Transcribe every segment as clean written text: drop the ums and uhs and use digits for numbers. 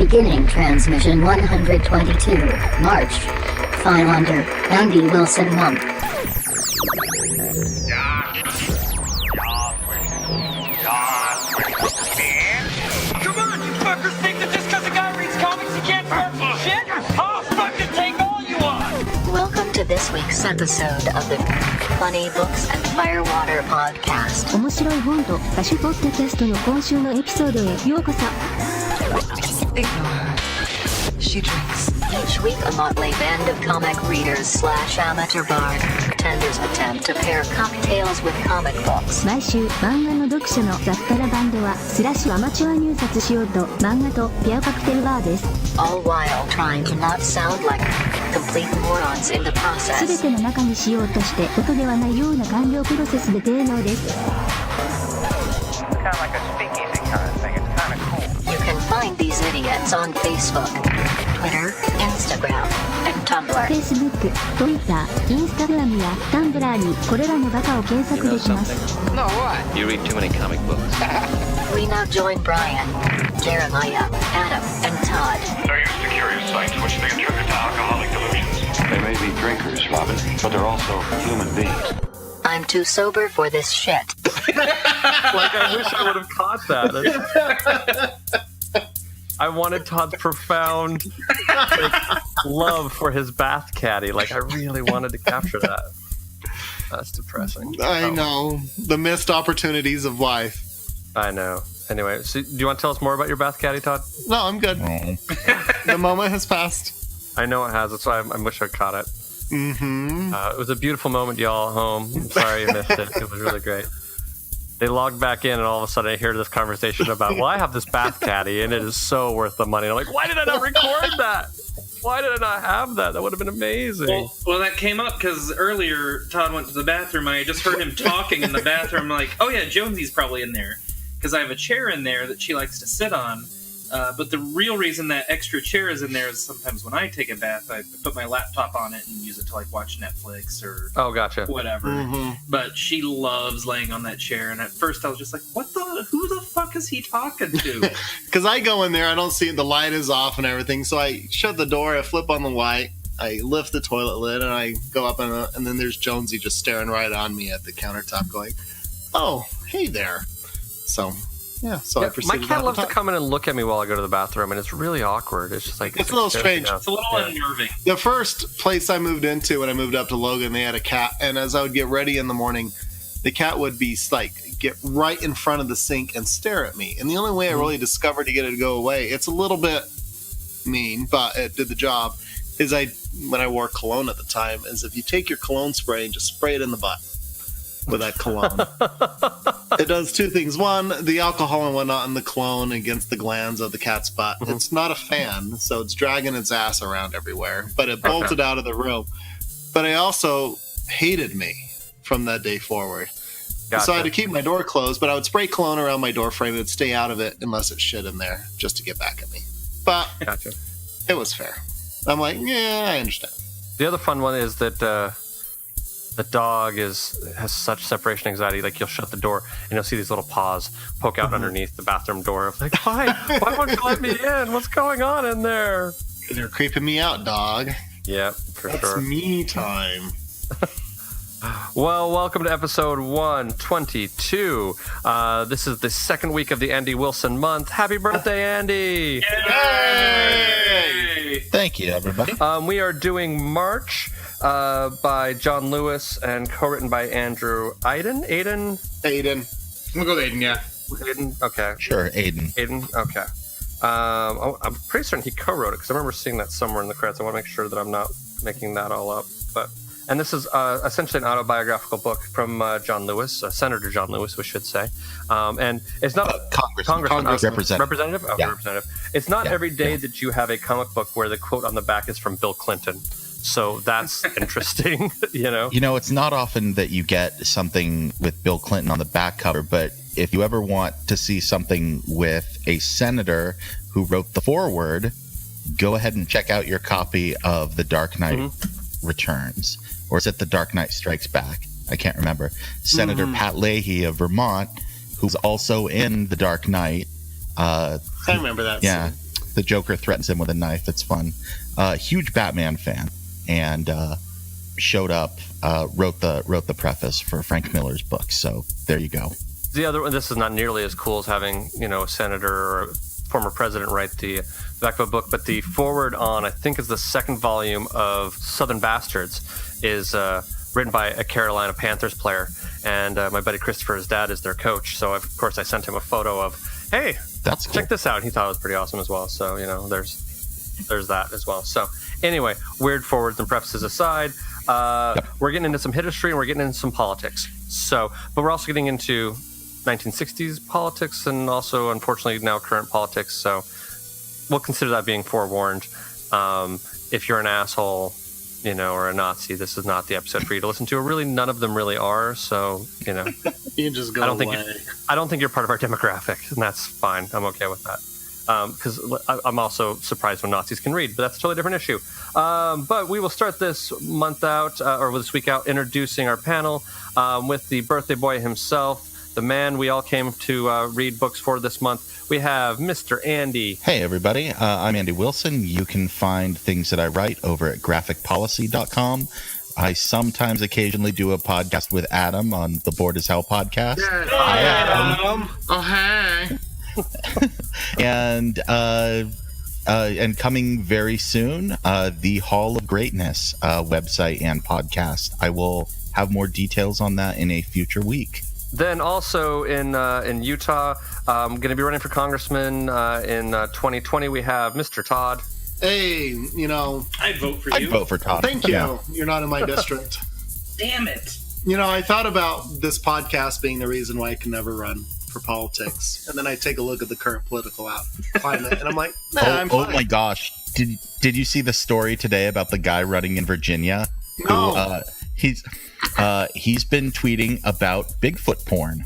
Beginning transmission 122, March. File under Andy Wilson Month. Come on, you fuckers think that just because a guy reads comics he can't start some shit? I'll fucking take all you want! Welcome to this week's episode of the Funny Books and Firewater Podcast. 面白い本と歌手ポッドキャストの今週のエピソードへようこそ。 Ignore her. She drinks. Each week, a motley band of comic readers / amateur bartenders attempt to pair cocktails with comic books. 毎週漫画の読者の雑多なバンドはスラッシュアマチュア入札しようと漫画とペアカクテルバーです。 All while trying to not sound like complete morons in the すべ process. ての中にしようとして音ではないような完了プロセスで低能です。 Kind of like a speakeasy kind of thing. It's kind of cool. You can find these idiots on Facebook, Twitter, Instagram, and Tumblr. Facebook、Twitter、Instagram や Tumblr にこれらのバカを検索できます。 No, what? You read too many comic books. We now join Brian, Jeremiah, Adam, and Todd. They're used to curious sights which they attribute to alcoholic delusions. They may be drinkers, Robin, but they're also human beings. I'm too sober for this shit. Like, I wish I would have caught that. I wanted Todd's profound love for his bath caddy. Like, I really wanted to capture that. That's depressing. I know. The missed opportunities of life. I know. Anyway, so do you want to tell us more about your bath caddy, Todd? No, I'm good. The moment has passed. I know it has. That's why I wish I caught it. Mm-hmm. It was a beautiful moment, y'all at home. I'm sorry you missed it. It was really great. They logged back in, and all of a sudden I hear this conversation about, well, I have this bath caddy, and it is so worth the money. I'm like, why did I not record that? Why did I not have that? That would have been amazing. Well, that came up because earlier Todd went to the bathroom, and I just heard him talking in the bathroom. I'm like, oh yeah, Jonesy's probably in there. Because I have a chair in there that she likes to sit on. But the real reason that extra chair is in there is sometimes when I take a bath, I put my laptop on it and use it to like watch Netflix or gotcha. whatever. Mm-hmm. But she loves laying on that chair, and at first I was just like, who the fuck is he talking to? Because I go in there, I don't see it, the light is off and everything, so I shut the door, I flip on the light, I lift the toilet lid, and I go up, and then there's Jonesy just staring right on me at the countertop going, oh, hey there. So... yeah, so I proceeded. My cat loves to come in and look at me while I go to the bathroom, and it's really awkward. It's just like... it's a little strange. It's a little unnerving. The first place I moved into when I moved up to Logan, they had a cat, and as I would get ready in the morning, the cat would be like, get right in front of the sink and stare at me. And the only way I really discovered to get it to go away, it's a little bit mean, but it did the job, is when I wore cologne at the time, is if you take your cologne spray and just spray it in the butt with that cologne. It does two things. One, the alcohol and whatnot in the cologne against the glands of the cat's butt. Mm-hmm. It's not a fan, so it's dragging its ass around everywhere. But it bolted out of the room. But I also hated me from that day forward. Gotcha. So I had to keep my door closed, but I would spray cologne around my door frame and it'd stay out of it unless it shit in there just to get back at me. But gotcha. It was fair. I'm like, yeah, I understand. The other fun one is that... the dog has such separation anxiety. Like, you'll shut the door and you'll see these little paws poke out underneath the bathroom door. Like, why won't you let me in? What's going on in there? They're creeping me out, dog. Yeah, for That's sure. It's me time. Well, welcome to episode 122. This is the second week of the Andy Wilson month. Happy birthday, Andy! Yay! Thank you, everybody. We are doing March. By John Lewis and co-written by Andrew Aiden. I'm gonna go with Aiden, yeah. Aiden? Okay. Sure, Aiden. Okay. I'm pretty certain he co-wrote it because I remember seeing that somewhere in the credits. I want to make sure that I'm not making that all up. And this is essentially an autobiographical book from John Lewis, Senator John Lewis, we should say. And it's not Congress representative. Okay, yeah. Representative. It's not every day that you have a comic book where the quote on the back is from Bill Clinton. So that's interesting, you know? You know, it's not often that you get something with Bill Clinton on the back cover, but if you ever want to see something with a senator who wrote the foreword, go ahead and check out your copy of The Dark Knight Returns. Or is it The Dark Knight Strikes Back? I can't remember. Senator Pat Leahy of Vermont, who's also in The Dark Knight. I remember that. Yeah. The Joker threatens him with a knife. It's fun. Huge Batman fan, and showed up, wrote the preface for Frank Miller's book. So there you go. The other one, this is not nearly as cool as having, a senator or a former president write the back of a book, but the forward on, I think, is the second volume of Southern Bastards is written by a Carolina Panthers player, and my buddy Christopher's dad is their coach. So of course I sent him a photo of, hey, That's cool. check this out. He thought it was pretty awesome as well. So there's that as well. So anyway, weird forwards and prefaces aside, we're getting into some history and we're getting into some politics. So, but we're also getting into 1960s politics and also, unfortunately, now current politics. So we'll consider that being forewarned. If you're an asshole, or a Nazi, this is not the episode for you to listen to. Really, none of them really are. So, You can just go I don't away. I don't think you're part of our demographic, and that's fine. I'm okay with that. Because I'm also surprised when Nazis can read, but that's a totally different issue. But we will start this month out, or this week out, introducing our panel with the birthday boy himself, the man we all came to read books for this month. We have Mr. Andy. Hey, everybody. I'm Andy Wilson. You can find things that I write over at graphicpolicy.com. I sometimes occasionally do a podcast with Adam on the Bored as Hell podcast. Hi, Adam. Oh, hey. And coming very soon, the Hall of Greatness website and podcast. I will have more details on that in a future week. Then also in Utah, I'm going to be running for congressman in 2020. We have Mr. Todd. Hey, I'd vote for you. I'd vote for Todd. thank you. Yeah. You're not in my district. Damn it. I thought about this podcast being the reason why I can never run for politics, and then I take a look at the current political climate, and I'm like, I'm fine. Oh my gosh! Did you see the story today about the guy running in Virginia? No. He's been tweeting about Bigfoot porn.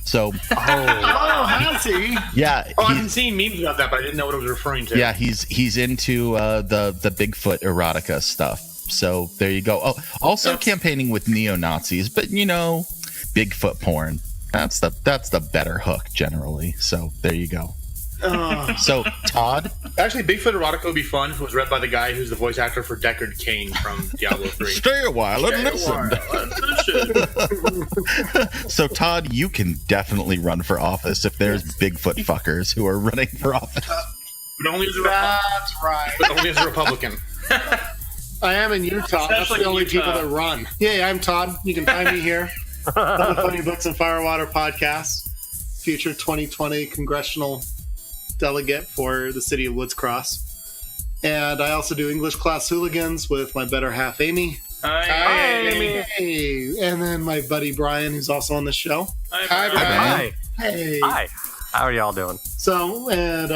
So has he? yeah, I've been seeing memes about that, but I didn't know what it was referring to. yeah, he's into the Bigfoot erotica stuff. So there you go. Oh, also campaigning with neo-Nazis, but Bigfoot porn. That's the better hook generally. So there you go. So Todd, Actually, Bigfoot Erotica would be fun if it was read by the guy who's the voice actor for Deckard Cain from Diablo 3. stay a while and listen. So Todd, you can definitely run for office if there's Bigfoot fuckers who are running for office. But only as a That's right. but only as a Republican. I am in Utah. That's Especially the only in Utah. people that run. Yeah, I'm Todd. You can find me here on the Funny Books and Firewater podcast. Future 2020 congressional delegate for the city of Woods Cross. And I also do English class hooligans with my better half, Amy. Hi, Amy. Hey. And then my buddy Brian, who's also on the show. Hi, Hi. Hey. Hi. How are y'all doing? So, and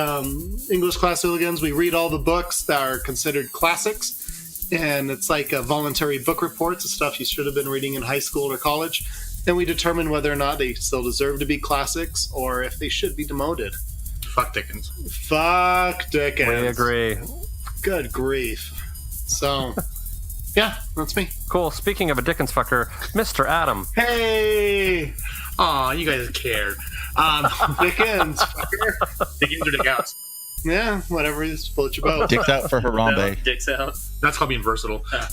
English class hooligans, we read all the books that are considered classics, and it's like a voluntary book reports of stuff you should have been reading in high school or college, and we determine whether or not they still deserve to be classics or if they should be demoted. Fuck Dickens. Fuck Dickens. We agree. Good grief. So, yeah, that's me. Cool. Speaking of a Dickens fucker, Mr. Adam. Hey, Aw, you guys care. Dickens. Fucker. Dickens or Dickouts? Yeah, whatever is float your boat. Dicks out for Harambe. Dicks out. That's called being versatile. I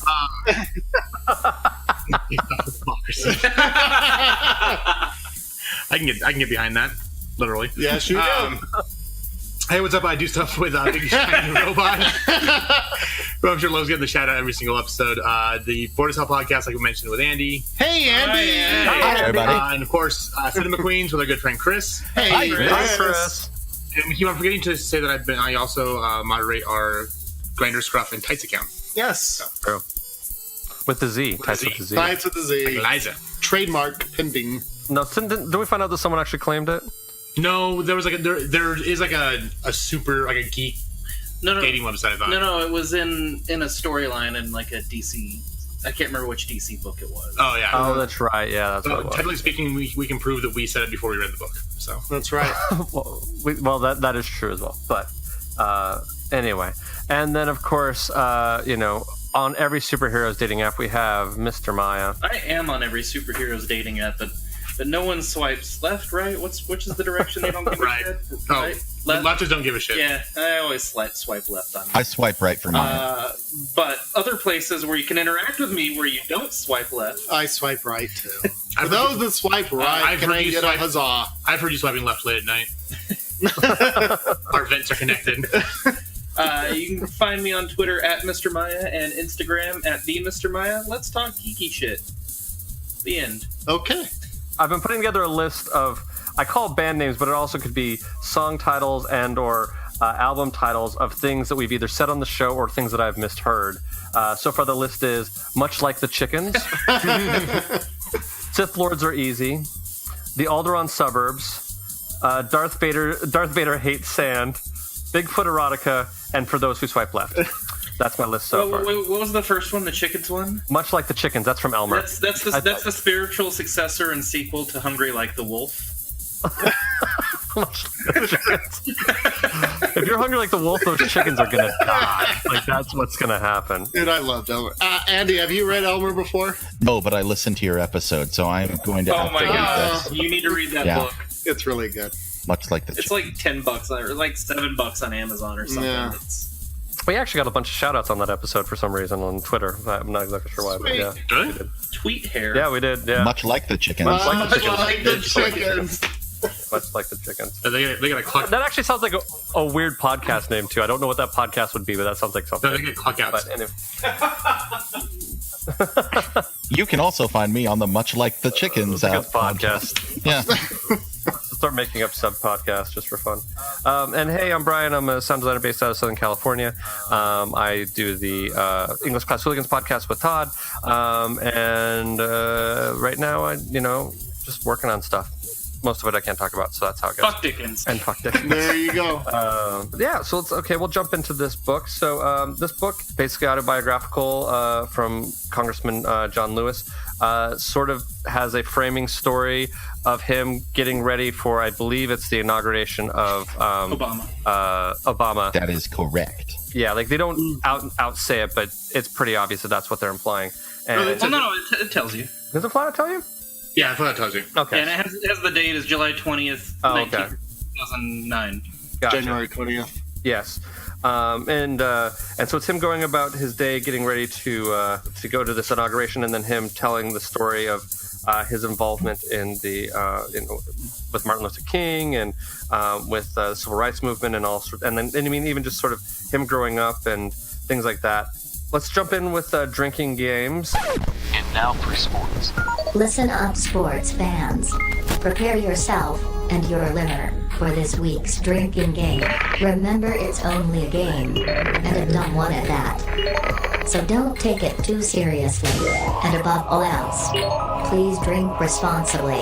can get behind that, literally. Yes, you do. Hey, what's up? I do stuff with Big Shiny Robot. But I'm sure Lowe's getting the shout out every single episode. The Bored as Hell podcast, like we mentioned with Andy. Hey, Andy. Hi, everybody. And of course, Fit the McQueens with our good friend Chris. Hey, Hi, Chris. Hi, Chris. And we keep on forgetting to say that I also moderate our Grinder Scruff and Tights account. Yes. True. With the Z. Tights with the Z. Tights with the Z. Liza. Trademark pending. No, didn't we find out that someone actually claimed it? No, there was there is a super like a geek dating website. I thought. No, it was in a storyline in like a DC. I can't remember which DC book it was. Oh yeah. Oh, that's right. Yeah, that's what it was. Technically speaking, we can prove that we said it before we read the book. So That's right. well, that is true as well. But anyway, and then of course, on every superheroes dating app we have Mr. Maya. I am on every superheroes dating app, but But no one swipes left, right? Which is the direction they don't give Right. a shit? Oh, Right? Left? lefters don't give a shit. Yeah, I always swipe left on I me. swipe right for mine. But other places where you can interact with me where you don't swipe left. I swipe right too. For those that swipe right, I've can heard I you get swipe- a huzzah? I've heard you swiping left late at night. Our vents are connected. You can find me on Twitter at Mr. Maya and Instagram at the Mr. Maya. Let's talk geeky shit. The end. Okay. I've been putting together a list of, I call band names, but it also could be song titles and or album titles of things that we've either said on the show or things that I've misheard. So far the list is Much Like the Chickens, Sith Lords Are Easy, The Alderaan Suburbs, Darth Vader Hates Sand, Bigfoot Erotica, and For Those Who Swipe Left. That's my list so far. What was the first one? The chickens one? Much Like the Chickens. That's from Elmer. That's the spiritual successor and sequel to Hungry Like the Wolf. If you're hungry like the wolf, those chickens are gonna die. Like, that's what's gonna happen. Dude, I loved Elmer. Andy, have you read Elmer before? No, but I listened to your episode, so I'm going to have Oh my to read god, this. you need to read that Yeah. book. It's really good. Much like the It's like $10 or like $7 on Amazon or something. Yeah. We actually got a bunch of shout outs on that episode for some reason on Twitter. I'm not exactly sure why, but yeah. Really? We did. Tweet hair. Yeah, we did. Yeah. Much like the chickens. Much like the Much chickens. like the chickens. Much like the chickens. They got a cluck. That actually sounds like a weird podcast name too. I don't know what that podcast would be, but that sounds like something. No, they get cluck outs. But anyway. You can also find me on the Much Like the Chickens podcast. Yeah. Start making up sub podcasts just for fun. And hey, I'm Brian. I'm a sound designer based out of Southern California. I do the English Class Hooligans podcast with Todd. And right now, I just working on stuff. Most of it I can't talk about, so that's how it goes. Fuck Dickens. And fuck Dickens. There you go. Yeah, so we'll jump into this book. So this book, basically autobiographical from Congressman John Lewis, sort of has a framing story of him getting ready for, I believe it's the inauguration of Obama. That is correct. Yeah, like they don't out say it, but it's pretty obvious that that's what they're implying. And it tells you. Does it flat out tell you? Yeah, I thought that tells you. Okay. And it has the date is July 20th, Oh, okay. 2009. Gotcha. January 20th. Yes, and so it's him going about his day, getting ready to go to this inauguration, and then him telling the story of his involvement in the with Martin Luther King and with the civil rights movement and all, and then even just sort of him growing up and things like that. Let's jump in with drinking games. And now for sports. Listen up, sports fans. Prepare yourself and your liver for this week's drinking game. Remember, it's only a game, and a dumb one at that. So don't take it too seriously. And above all else, please drink responsibly.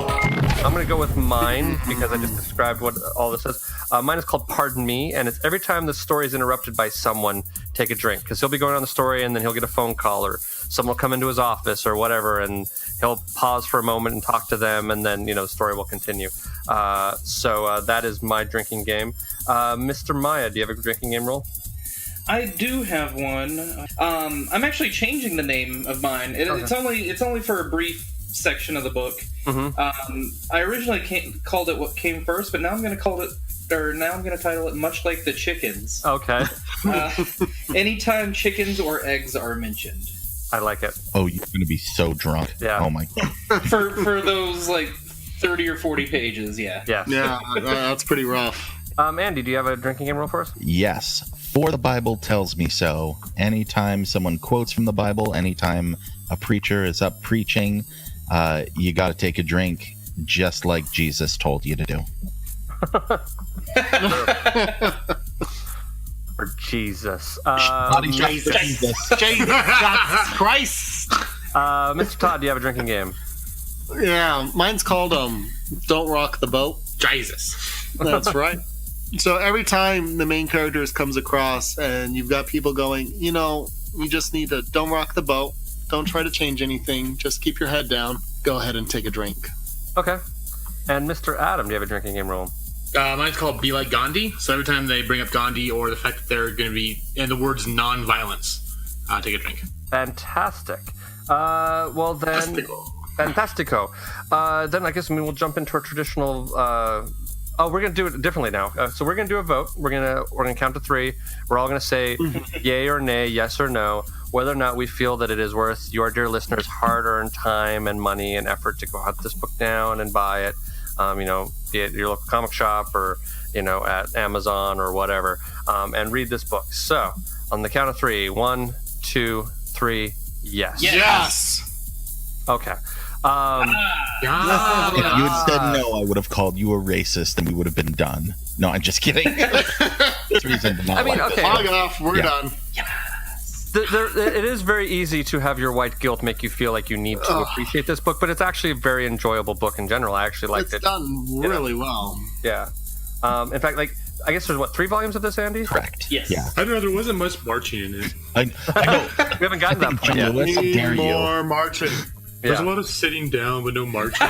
I'm going to go with mine because I just described what all this is. Mine is called Pardon Me, and it's every time the story is interrupted by someone, take a drink. Because he'll be going on the story, and then he'll get a phone call, or someone will come into his office or whatever, and he'll pause for a moment and talk to them, and then, the story will continue. So that is my drinking game. Mr. Maya, do you have a drinking game rule? I do have one. I'm actually changing the name of mine. It's only for a brief section of the book. Mm-hmm. I originally called it What Came First, but now I'm going to title it Much Like the Chickens. Okay. Anytime chickens or eggs are mentioned. I like it. Oh, you're going to be so drunk. Yeah. Oh, my God. for those, 30 or 40 pages, yeah. Yeah. Yeah, that's pretty rough. Andy, do you have a drinking game rule for us? Yes. For the Bible tells me so. Anytime someone quotes from the Bible, anytime a preacher is up preaching, you got to take a drink just like Jesus told you to do. Or Jesus. Jesus Christ. Mr. Todd, do you have a drinking game? Yeah, mine's called Don't Rock the Boat. Jesus. That's right. So every time the main characters comes across and you've got people going, you just need to don't rock the boat. Don't try to change anything. Just keep your head down. Go ahead and take a drink. Okay. And Mr. Adam, do you have a drinking game rule? Mine's called Be Like Gandhi. So every time they bring up Gandhi or the fact that they're going to be, and the words nonviolence, take a drink. Fantastic. Well then, Fantastico. Then I guess we'll jump into our traditional. We're gonna do it differently now. So we're gonna do a vote. We're gonna count to 3. We're all gonna say yay or nay, yes or no, whether or not we feel that it is worth your dear listeners' hard-earned time and money and effort to go hunt this book down and buy it. Be it your local comic shop or at Amazon or whatever, and read this book. So on the count of 3, 1, 2, 3, yes. Yes. Okay. If you had said no, I would have called you a racist and we would have been done. No, I'm just kidding. There's reason to not like okay. Log off. We're done. It is very easy to have your white guilt make you feel like you need to appreciate this book, but it's actually a very enjoyable book in general. I actually liked it. It's done really well. Yeah. In fact, I guess there's 3 volumes of this, Andy? Correct. Yes. Yeah. I don't know. There wasn't much marching in it. I know. We haven't gotten that point yet. How dare you? More marching. There's a lot of sitting down, but no marching.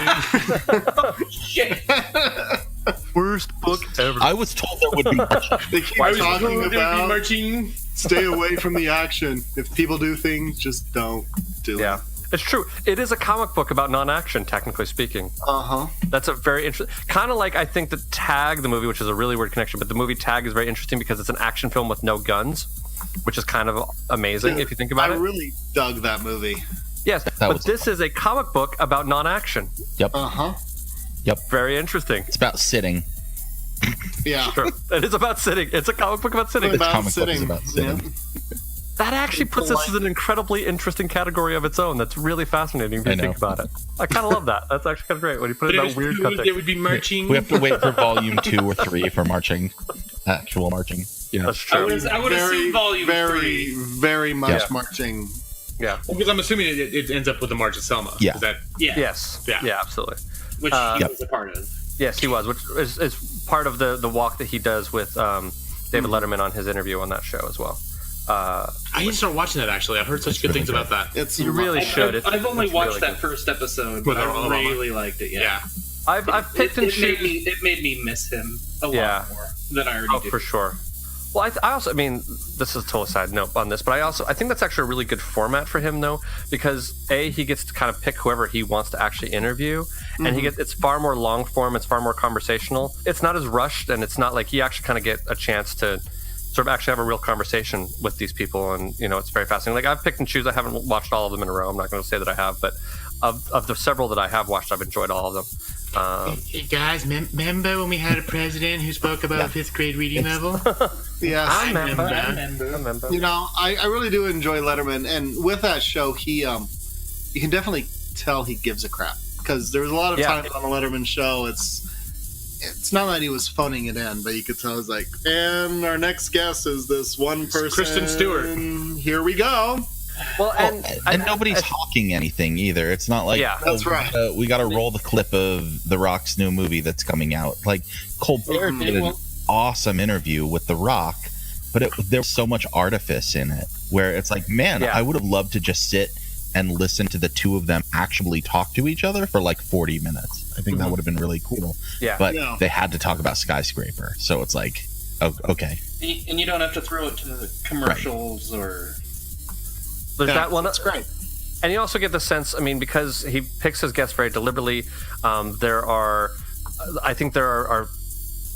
Worst book ever. I was told there would be marching. They keep I was talking told there'd be about marching. stay away from the action. If people do things, just don't do Yeah. It's true. It is a comic book about non-action, technically speaking. Uh-huh. That's a very interesting... Kind of like, I think, the Tag, the movie, which is a really weird connection, but the movie Tag is very interesting because it's an action film with no guns, which is kind of amazing if you think about it. I really dug that movie. Yes, but this is a comic book about non-action. Yep. Uh-huh. Yep. Very interesting. It's about sitting. Yeah. Sure. It is about sitting. It's a comic book about sitting. This comic book is about sitting. Yeah. That actually puts this as an incredibly interesting category of its own. That's really fascinating if you think about it. I kind of love that. That's actually kind of great when you put it in that weird context. There would be marching. We have to wait for volume 2 or 3 for marching. Actual marching. Yeah. That's true. I would assume volume 3. Very much marching. Yeah. Well, because I'm assuming it ends up with the March of Selma. Yeah. Is that... Yeah. Yes. Yeah. Absolutely. Which he was a part of. Yes, he was, which is part of the walk that he does with David Letterman on his interview on that show as well. I need to start watching that, actually. I've heard such good things about that. You really should. I've only watched really that good. first episode, With but I Obama. really liked it. Yeah. I've picked and choose. It made me miss him a lot more than I already did. For sure. Well, I also, this is a total side note on this, but I think that's actually a really good format for him, though, because he gets to kind of pick whoever he wants to actually interview, and it's far more long form, it's far more conversational. It's not as rushed, and it's not like you actually kind of get a chance to sort of actually have a real conversation with these people, and it's very fascinating. Like, I've picked and choose. I haven't watched all of them in a row. I'm not going to say that I have, but of the several that I have watched, I've enjoyed all of them. Hey guys, remember when we had a president who spoke about 5th grade reading level? Yes, I remember. I really do enjoy Letterman, and with that show, he you can definitely tell he gives a crap, because there's a lot of times on the Letterman show it's not that he was phoning it in, but you could tell it was like, and our next guest is this one person, Kristen Stewart. Here we go. Well, and nobody's hawking anything either. It's not like that's right. We got to roll the clip of The Rock's new movie that's coming out. Like, Colbert did an awesome interview with The Rock, but there was so much artifice in it where it's like, man, I would have loved to just sit and listen to the two of them actually talk to each other for like 40 minutes. I think that would have been really cool. Yeah. But they had to talk about Skyscraper, so it's like, okay. And you don't have to throw it to the commercials or... There's that one. That's great. And you also get the sense, because he picks his guests very deliberately, I think there are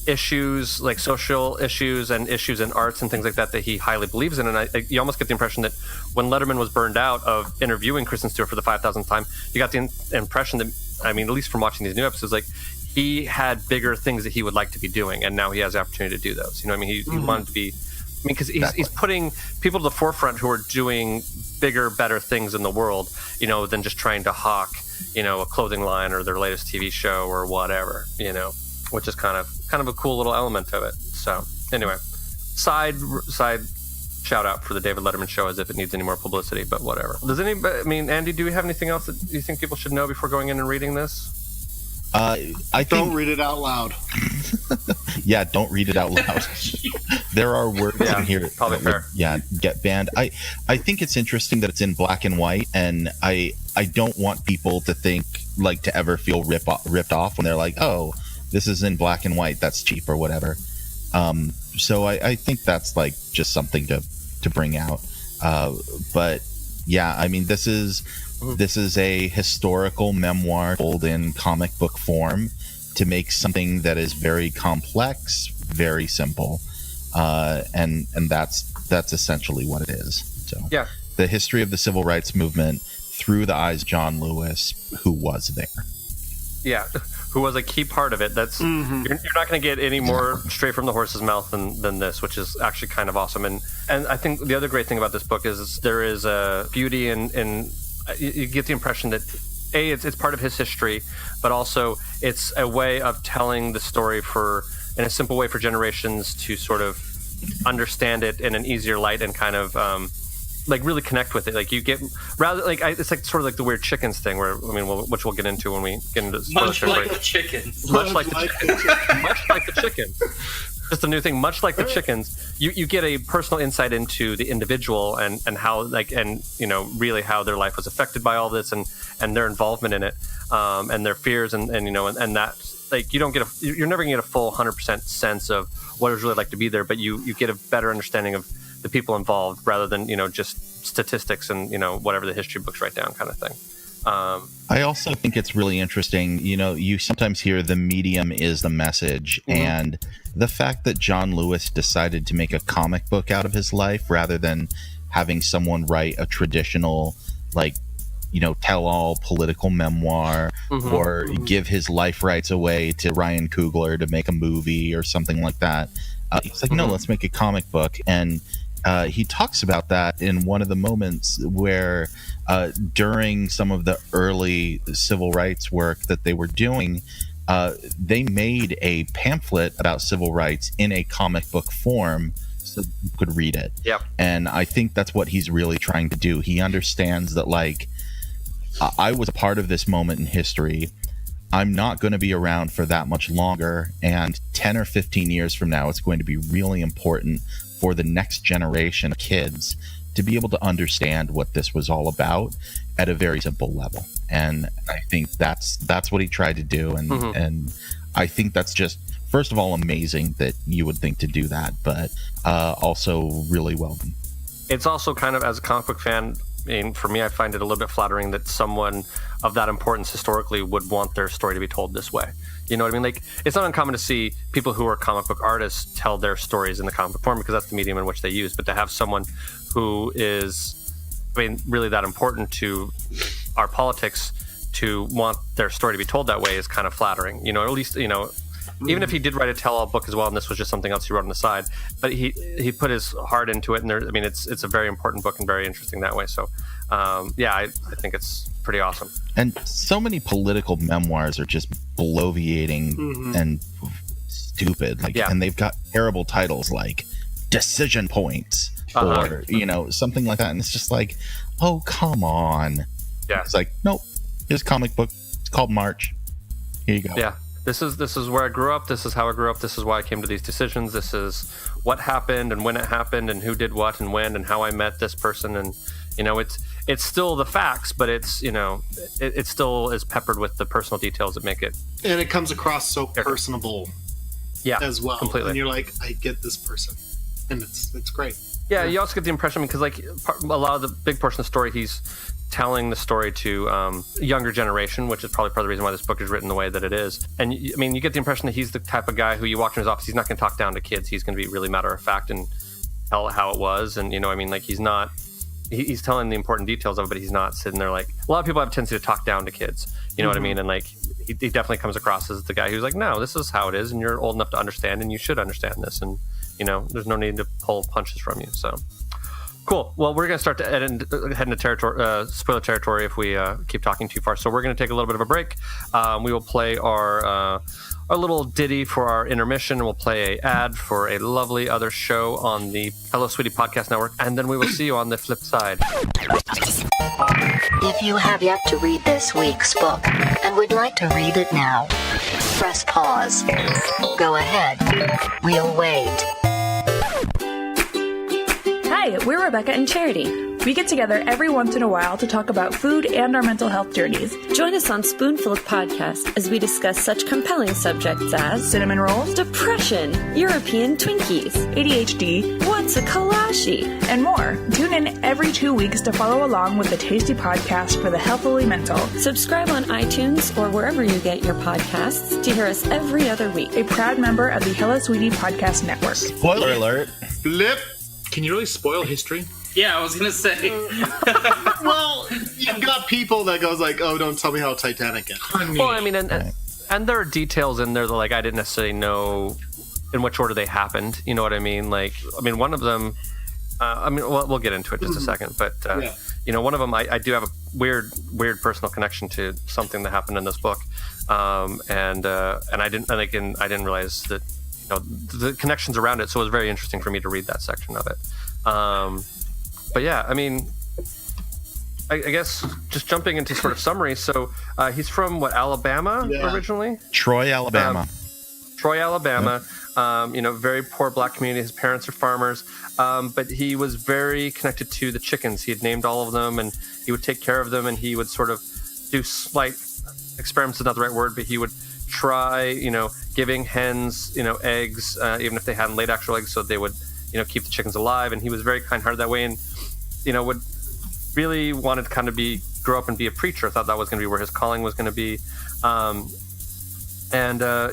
issues, like social issues and issues in arts and things like that he highly believes in. And you almost get the impression that when Letterman was burned out of interviewing Kristen Stewart for the 5,000th time, you got the impression that, at least from watching these new episodes, like, he had bigger things that he would like to be doing, and now he has the opportunity to do those. He wanted to be... because he's putting people to the forefront who are doing bigger, better things in the world, than just trying to hawk, a clothing line or their latest TV show or whatever, which is kind of a cool little element of it. So anyway, side shout out for the David Letterman show, as if it needs any more publicity, but whatever. Does anybody, Andy, do we have anything else that you think people should know before going in and reading this? I think, don't read it out loud. Yeah, don't read it out loud. There are words in here. Probably fair. Get banned. I think it's interesting that it's in black and white, and I don't want people to think, like, to ever feel ripped off when they're like, oh, this is in black and white, that's cheap or whatever. So I think that's like just something to bring out. But yeah, this is This is a historical memoir told in comic book form to make something that is very complex, very simple. And that's essentially what it is. So Yeah. the history of the civil rights movement through the eyes of John Lewis, who was there. Yeah, who was a key part of it. That's you're not going to get any more straight from the horse's mouth than this, which is actually kind of awesome. And I think the other great thing about this book is there is a beauty in you get the impression that it's part of his history, but also it's a way of telling the story in a simple way for generations to sort of understand it in an easier light and kind of like really connect with it. Like you get rather like it's like sort of like the weird chickens thing, where which we'll get into when we get into spoiler Much like the chickens. Much like the chickens. Just a new thing. Much like the chickens, you get a personal insight into the individual and how really how their life was affected by all this and their involvement in it, and their fears and that like you're never gonna get a full 100% sense of what it was really like to be there, but you get a better understanding of the people involved rather than just statistics and whatever the history books write down kind of thing. I also think it's really interesting. You sometimes hear the medium is the message, and the fact that John Lewis decided to make a comic book out of his life rather than having someone write a traditional tell-all political memoir or give his life rights away to Ryan Coogler to make a movie or something like that. He's like, no, let's make a comic book. And he talks about that in one of the moments where during some of the early civil rights work that they were doing, they made a pamphlet about civil rights in a comic book form so you could read it. Yep. And I think that's what he's really trying to do. He understands that, I was a part of this moment in history. I'm not going to be around for that much longer. And 10 or 15 years from now, it's going to be really important for the next generation of kids to be able to understand what this was all about at a very simple level. And I think that's what he tried to do. And I think that's just, first of all, amazing that you would think to do that, but also really well done. It's also kind of, as a comic book fan, for me, I find it a little bit flattering that someone of that importance historically would want their story to be told this way. You know what I mean? Like, it's not uncommon to see people who are comic book artists tell their stories in the comic book form because that's the medium in which they use. But to have someone who is, really that important to our politics to want their story to be told that way is kind of flattering. At least, even if he did write a tell-all book as well, and this was just something else he wrote on the side, but he put his heart into it, and it's a very important book and very interesting that way. So, I think it's pretty awesome. And so many political memoirs are just bloviating and stupid, and they've got terrible titles like Decision Points or something like that, and it's just like, oh, come on. Yeah, it's like, nope, here's a comic book. It's called March. Here you go. Yeah. This is where I grew up. This is how I grew up. This is why I came to these decisions. This is what happened and when it happened and who did what and when and how I met this person. And it's still the facts, but it's it still is peppered with the personal details that make it. And it comes across so personable. Yeah, as well. Completely. And you're like, I get this person, and it's great. Yeah, you also get the impression because a lot of the big portion of the story, he's telling the story to a younger generation, which is probably part of the reason why this book is written the way that it is. And you get the impression that he's the type of guy who you walk in his office, he's not going to talk down to kids. He's going to be really matter of fact and tell how it was. And he's telling the important details of it, but he's not sitting there like, a lot of people have a tendency to talk down to kids. You know what I mean? And he definitely comes across as the guy who's like, no, this is how it is, and you're old enough to understand, and you should understand this. And there's no need to pull punches from you. So cool. Well, we're going to start to head into spoiler territory if we keep talking too far. So we're going to take a little bit of a break. We will play our little ditty for our intermission. We'll play an ad for a lovely other show on the Hello Sweetie Podcast Network, and then we will see you on the flip side. If you have yet to read this week's book and would like to read it now, press pause. Go ahead. We'll wait. Hi, we're Rebecca and Charity. We get together every once in a while to talk about food and our mental health journeys. Join us on Spoonful of Podcast as we discuss such compelling subjects as cinnamon rolls, depression, European Twinkies, ADHD, what's a collage she, and more. Tune in every 2 weeks to follow along with the tasty podcast for the healthily mental. Subscribe on iTunes or wherever you get your podcasts to hear us every other week. A proud member of the Hello Sweetie Podcast Network. Spoiler alert. Flip. Can you really spoil history? Yeah, I was gonna say. Well, you've got people that goes like, "Oh, don't tell me how Titanic ended." Well, I mean, and there are details in there that like I didn't necessarily know in which order they happened. You know what I mean? Like, I mean, one of them. We'll get into it in just a second, but you know, one of them I do have a weird personal connection to something that happened in this book, and I didn't realize that, you know, the connections around it. So it was very interesting for me to read that section of it. But yeah, I mean, I guess just jumping into sort of summary. So he's from Alabama originally? Troy, Alabama. Troy, Alabama. You know, very poor black community. His parents are farmers, but he was very connected to the chickens. He had named all of them, and he would take care of them, and he would sort of do slight experiments is not the right word, but he would try, you know, giving hens, you know, eggs, even if they hadn't laid actual eggs, so they would, you know, keep the chickens alive. And he was very kind-hearted that way, and, you know, would really wanted to kind of grow up and be a preacher. Thought that was going to be where his calling was going to be.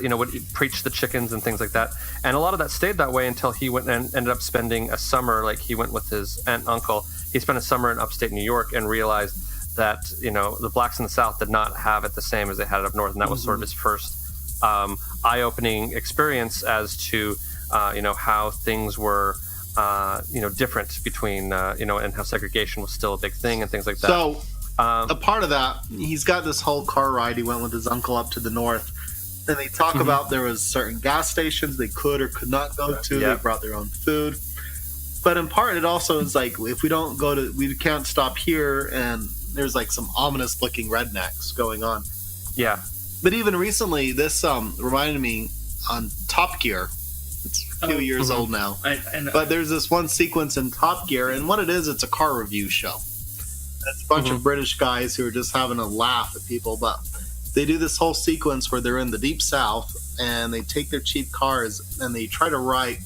You know, would preach the chickens and things like that. And a lot of that stayed that way until he went and ended up spending a summer, like he went with his aunt and uncle. He spent a summer in upstate New York and realized that, you know, the blacks in the South did not have it the same as they had it up north. And that was sort of his first eye-opening experience as to, you know, how things were, you know, different between, you know, and how segregation was still a big thing and things like that. So a part of that, he's got this whole car ride. He went with his uncle up to the north. And they talk about there was certain gas stations they could or could not go to. They brought their own food. But in part, it also is like, if we don't go to, we can't stop here. And there's like some ominous looking rednecks going on. Yeah. But even recently, this reminded me on Top Gear. It's a few years old now. I know. But there's this one sequence in Top Gear, and what it is, it's a car review show. It's a bunch of British guys who are just having a laugh at people, but they do this whole sequence where they're in the deep south and they take their cheap cars and they try to write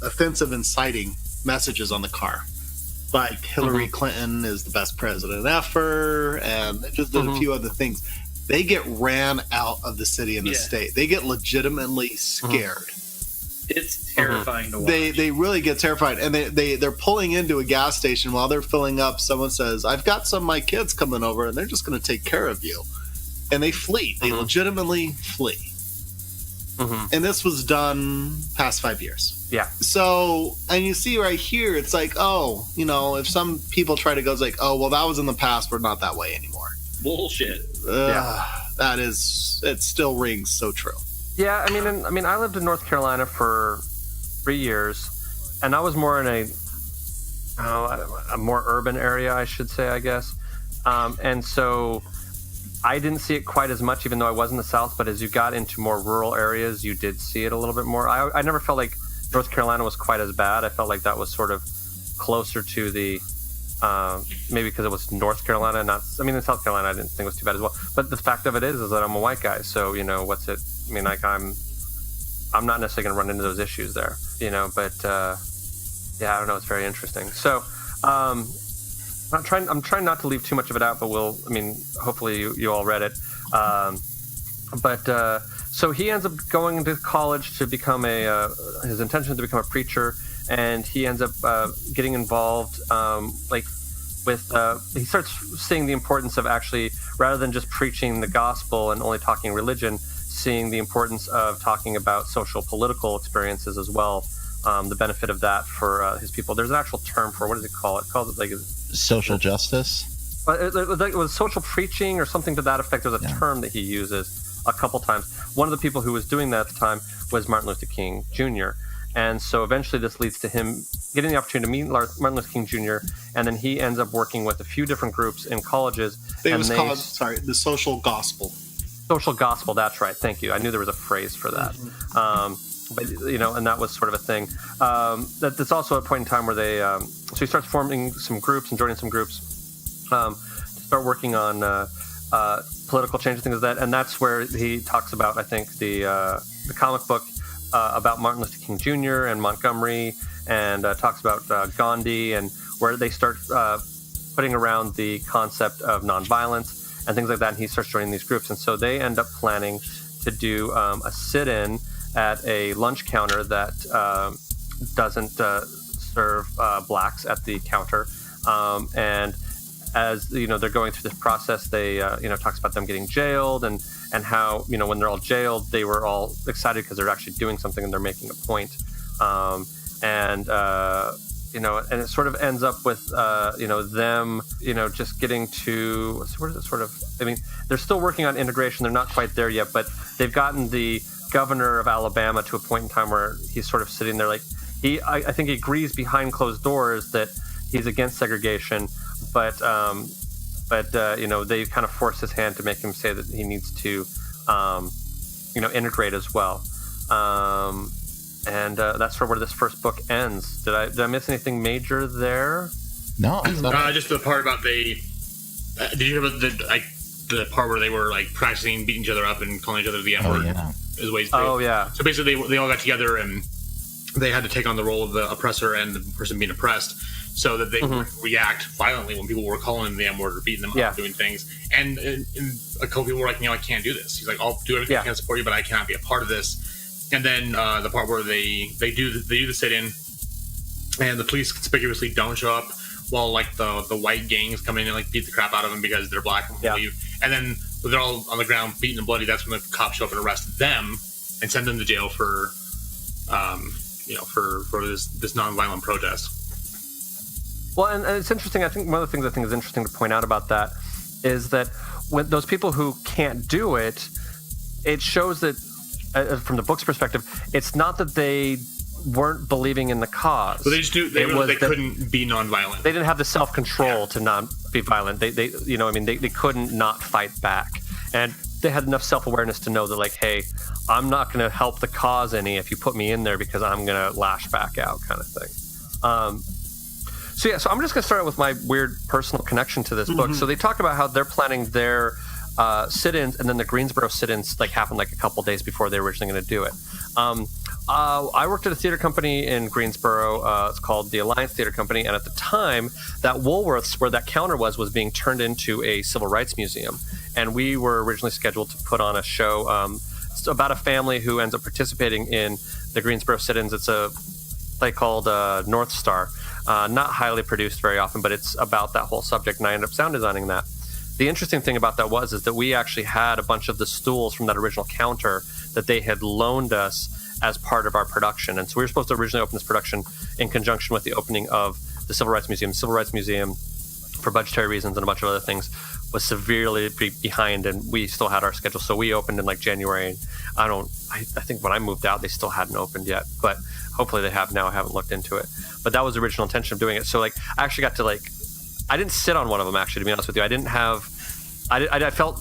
offensive, inciting messages on the car. Like Hillary Clinton is the best president ever, and they just did a few other things. They get ran out of the city and the state. They get legitimately scared. It's terrifying to watch. They really get terrified, and they're pulling into a gas station while they're filling up. Someone says, "I've got some of my kids coming over, and they're just going to take care of you." And they flee. They legitimately flee. And this was done past 5 years. Yeah. So, and you see right here, it's like, oh, you know, if some people try to go, it's like, oh, well, that was in the past. We're not that way anymore. Bullshit. That is, it still rings so true. Yeah, I mean, I lived in North Carolina for 3 years, and I was more in a more urban area, I should say, I guess. And so I didn't see it quite as much, even though I was in the South. But as you got into more rural areas, you did see it a little bit more. I never felt like North Carolina was quite as bad. I felt like that was sort of closer to the maybe because it was North Carolina, in South Carolina I didn't think it was too bad as well. But the fact of it is that I'm a white guy, so, you know, what's it? I mean, like I'm not necessarily going to run into those issues there, you know. But yeah, I don't know. It's very interesting. So I'm trying not to leave too much of it out, but hopefully you all read it. So he ends up going to college to become his intention is to become a preacher. And he ends up getting involved, he starts seeing the importance of actually, rather than just preaching the gospel and only talking religion, seeing the importance of talking about social, political experiences as well. The benefit of that for his people. There's an actual term for, what does it call it? It calls it like social justice. It was social preaching or something to that effect. There's a term that he uses a couple times. One of the people who was doing that at the time was Martin Luther King Jr. And so eventually this leads to him getting the opportunity to meet Martin Luther King Jr., and then he ends up working with a few different groups in colleges. It was called the social gospel. Social gospel, that's right. Thank you. I knew there was a phrase for that. But, you know, and that was sort of a thing. That's also a point in time where they... so he starts forming some groups and joining some groups to start working on political change and things like that. And that's where he talks about, I think, the comic book about Martin Luther King Jr. and Montgomery and talks about Gandhi and where they start putting around the concept of nonviolence and things like that. And he starts joining these groups. And so they end up planning to do a sit-in at a lunch counter that doesn't serve blacks at the counter. And as they're going through this process, they talks about them getting jailed and how when they're all jailed, they were all excited because they're actually doing something and they're making a point. And it sort of ends up with them just getting to they're still working on integration. They're not quite there yet, but they've gotten the governor of Alabama to a point in time where he's sort of sitting there like I think he agrees behind closed doors that he's against segregation, but they kind of force his hand to make him say that he needs to integrate as well. And that's sort of where this first book ends. Did I miss anything major there? No, just the part about did you hear about the part where they were like practicing beating each other up and calling each other the N-word? As ways to So basically, they all got together and they had to take on the role of the oppressor and the person being oppressed, so that they would react violently when people were calling them the M-word or beating them up, doing things. And a couple people were like, I can't do this. He's like, I'll do everything I can to support you, but I cannot be a part of this. And then the part where they do the sit-in, and the police conspicuously don't show up, while like the white gangs come in and like beat the crap out of them because they're black and leave. And then when they're all on the ground beaten and bloody, that's when the cops show up and arrest them and send them to jail for this nonviolent protest. Well, and it's interesting. I think one of the things I think is interesting to point out about that is that when those people who can't do it, it shows that from the book's perspective, it's not that they weren't believing in the cause. But they just knew they couldn't be nonviolent. They didn't have the self-control to not be violent. They couldn't not fight back, and they had enough self-awareness to know that, like, hey, I'm not going to help the cause any if you put me in there because I'm going to lash back out, kind of thing. So I'm just going to start out with my weird personal connection to this book. So they talk about how they're planning their sit-ins, and then the Greensboro sit-ins happened a couple days before they were originally going to do it. I worked at a theater company in Greensboro. It's called the Alliance Theater Company, and at the time, that Woolworth's, where that counter was being turned into a civil rights museum. And we were originally scheduled to put on a show about a family who ends up participating in the Greensboro sit-ins. It's a play called North Star. Not highly produced very often, but it's about that whole subject, and I ended up sound designing that. The interesting thing about that is that we actually had a bunch of the stools from that original counter that they had loaned us as part of our production. And so we were supposed to originally open this production in conjunction with the opening of the Civil Rights Museum. The Civil Rights Museum, for budgetary reasons and a bunch of other things, was severely behind, and we still had our schedule. So we opened in January, and I think when I moved out, they still hadn't opened yet, but hopefully they have now. I haven't looked into it, but that was the original intention of doing it. So I actually got to I didn't sit on one of them, actually, to be honest with you. I felt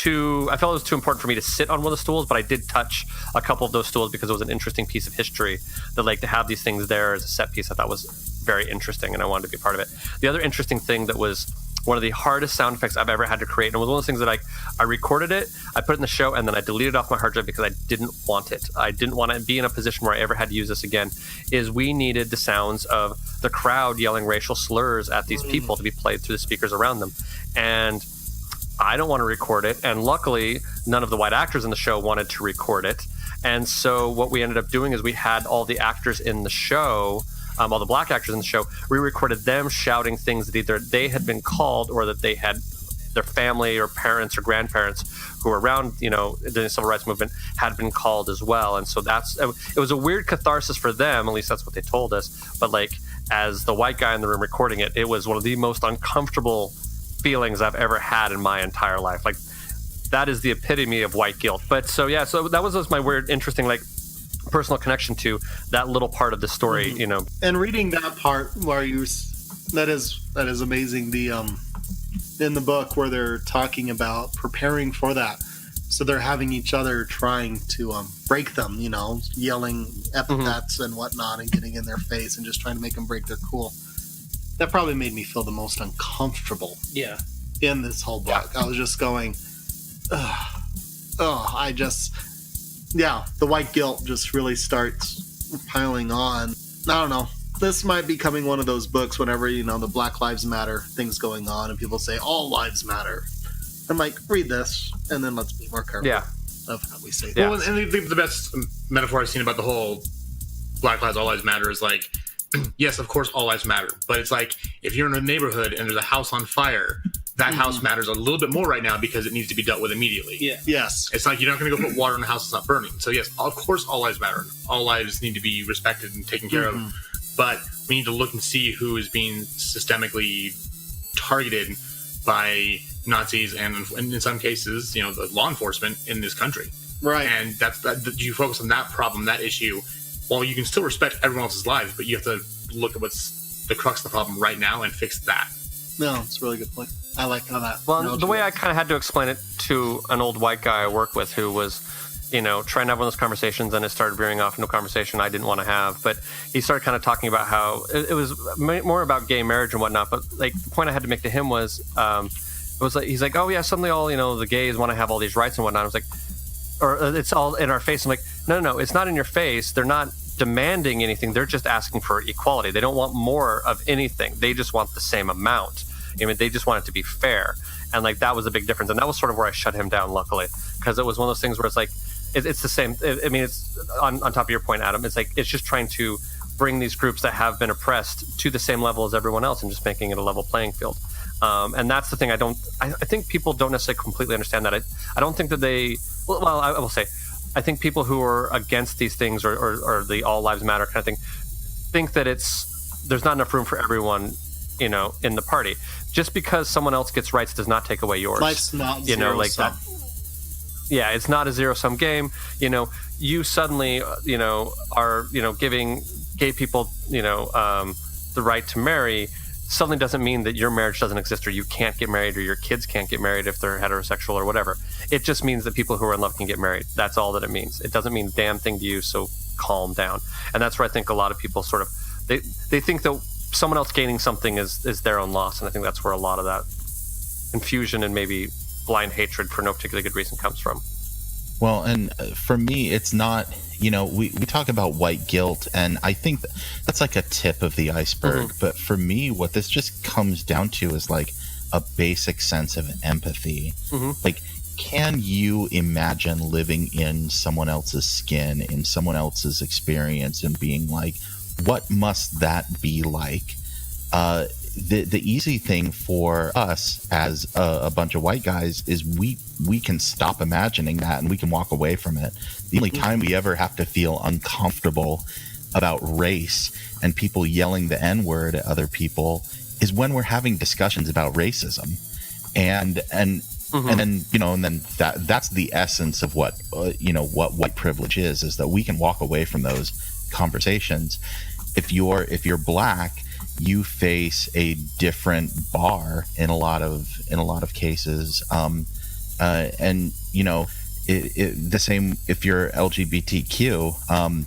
it was too important for me to sit on one of the stools, but I did touch a couple of those stools because it was an interesting piece of history that to have these things there as a set piece I thought was very interesting, and I wanted to be part of it. The other interesting thing that was one of the hardest sound effects I've ever had to create, and it was one of those things that I recorded it, I put it in the show, and then I deleted it off my hard drive because I didn't want it. I didn't want to be in a position where I ever had to use this again, is we needed the sounds of the crowd yelling racial slurs at these people to be played through the speakers around them. And I don't want to record it, and luckily none of the white actors in the show wanted to record it. And so what we ended up doing is we had all the actors in the show, all the black actors in the show, we recorded them shouting things that either they had been called or that they had their family or parents or grandparents who were around, the civil rights movement had been called as well. And so it was a weird catharsis for them, at least that's what they told us. But as the white guy in the room recording it, it was one of the most uncomfortable feelings I've ever had in my entire life. That is the epitome of white guilt. But so that was just my weird, interesting, personal connection to that little part of the story, And reading that part where that is amazing. The in the book where they're talking about preparing for that, so they're having each other trying to break them, yelling epithets and whatnot, and getting in their face and just trying to make them break their cool. That probably made me feel the most uncomfortable. Yeah. In this whole book, I was just going, the white guilt just really starts piling on. I don't know. This might be becoming one of those books whenever, the Black Lives Matter thing's going on and people say all lives matter. I'm like, read this and then let's be more careful of how we say that. Well, and the best metaphor I've seen about the whole Black Lives, All Lives Matter is like, yes, of course, all lives matter. But it's like, if you're in a neighborhood and there's a house on fire, that house matters a little bit more right now because it needs to be dealt with immediately. Yeah. Yes. It's like you're not going to go put water in a house that's not burning. So yes, of course, all lives matter. All lives need to be respected and taken care of. But we need to look and see who is being systemically targeted by Nazis and in some cases, the law enforcement in this country. Right. And you focus on that problem, that issue. Well, you can still respect everyone else's lives, but you have to look at what's the crux of the problem right now and fix that. No, it's a really good point. I like how that. Well, the way I kind of had to explain it to an old white guy I work with who was, trying to have one of those conversations, and it started veering off into a conversation I didn't want to have. But he started kind of talking about how it was more about gay marriage and whatnot. But like the point I had to make to him was, it was like he's like, oh yeah, suddenly all the gays want to have all these rights and whatnot. I was like, or it's all in our face. I'm like, no, it's not in your face. They're not demanding anything. They're just asking for equality. They don't want more of anything. They just want the same amount. They just want it to be fair. And like that was a big difference. And that was sort of where I shut him down, luckily, because it was one of those things where it's like it's the same. It's on top of your point, Adam. It's like it's just trying to bring these groups that have been oppressed to the same level as everyone else and just making it a level playing field. And that's the thing. I think people don't necessarily completely understand that. I don't think that they. Well, I will say, I think people who are against these things or the all lives matter kind of thing think that there's not enough room for everyone, in the party. Just because someone else gets rights does not take away yours. Life's not zero sum. Yeah, it's not a zero sum game. You suddenly, are, giving gay people, the right to marry. Suddenly doesn't mean that your marriage doesn't exist or you can't get married or your kids can't get married if they're heterosexual or whatever. It just means that people who are in love can get married. That's all that it means. It doesn't mean a damn thing to you, so calm down. And that's where I think a lot of people sort of, they think that someone else gaining something is their own loss. And I think that's where a lot of that confusion and maybe blind hatred for no particularly good reason comes from. Well, and for me, it's not, we talk about white guilt, and I think that's like a tip of the iceberg. Mm-hmm. But for me, what this just comes down to is like a basic sense of empathy. Mm-hmm. Like, can you imagine living in someone else's skin, in someone else's experience, and being like, what must that be like? The easy thing for us as a bunch of white guys is we can stop imagining that and we can walk away from it. The only time we ever have to feel uncomfortable about race and people yelling the N-word at other people is when we're having discussions about racism. And then that's the essence of what what white privilege is that we can walk away from those conversations. If you're black, you face a different bar in a lot of cases, and the same if you're LGBTQ.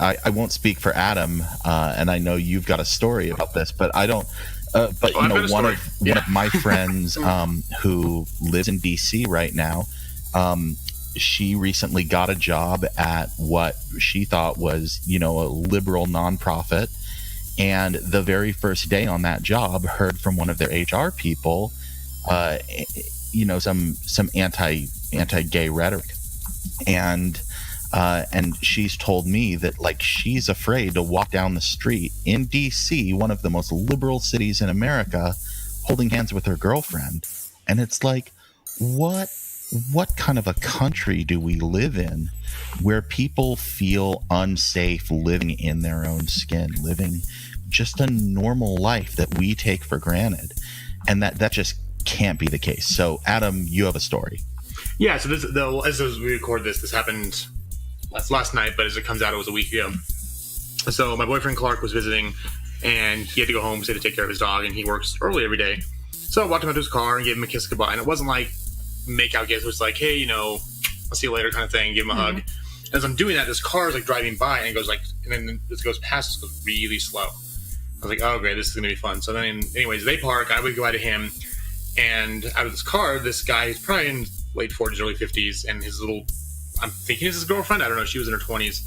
I won't speak for Adam, and I know you've got a story about this, but I don't. But one of my friends who lives in DC right now, she recently got a job at what she thought was a liberal nonprofit. And the very first day on that job, heard from one of their HR people, some anti-gay rhetoric, and she's told me that like she's afraid to walk down the street in DC, one of the most liberal cities in America, holding hands with her girlfriend, and it's like, what kind of a country do we live in where people feel unsafe living in their own skin, living just a normal life that we take for granted? And that just can't be the case. So Adam, you have a story. Yeah, so as we record this happened last night, but as it comes out, it was a week ago. So my boyfriend Clark was visiting, and he had to go home, to take care of his dog, and he works early every day. So I walked him out to his car and gave him a kiss goodbye, and it wasn't like make out kiss. It was like, hey, I'll see you later kind of thing, give him a hug. And as I'm doing that, this car is like driving by, and it goes like, and then it goes past us, goes really slow. I was like, oh great, this is gonna be fun. So then anyways, they park, I would go out of him, and out of this car, this guy is probably in late 40s, early 50s, and his little, I'm thinking it's his girlfriend, I don't know, she was in her 20s,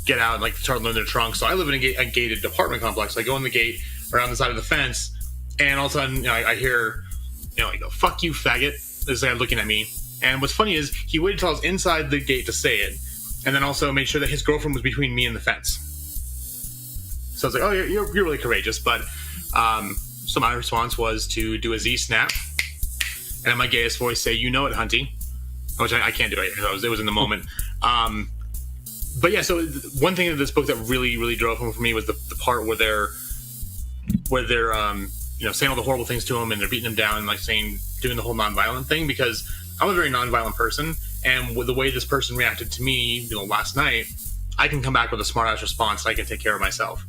get out and like start loading their trunk. So I live in a gated apartment complex. I go in the gate around the side of the fence, and all of a sudden, I hear, I go, "Fuck you, faggot!" This guy looking at me. And what's funny is he waited till I was inside the gate to say it, and then also made sure that his girlfriend was between me and the fence. So I was like, "Oh, you're really courageous." But so my response was to do a Z snap, and in my gayest voice say, "You know it, hunty," which I can't do it. It was in the moment. But yeah, so one thing in this book that really, really drove home for me was the part where they're saying all the horrible things to him, and they're beating him down, and like doing the whole nonviolent thing, because I'm a very nonviolent person, and with the way this person reacted to me, last night, I can come back with a smart ass response. I can take care of myself.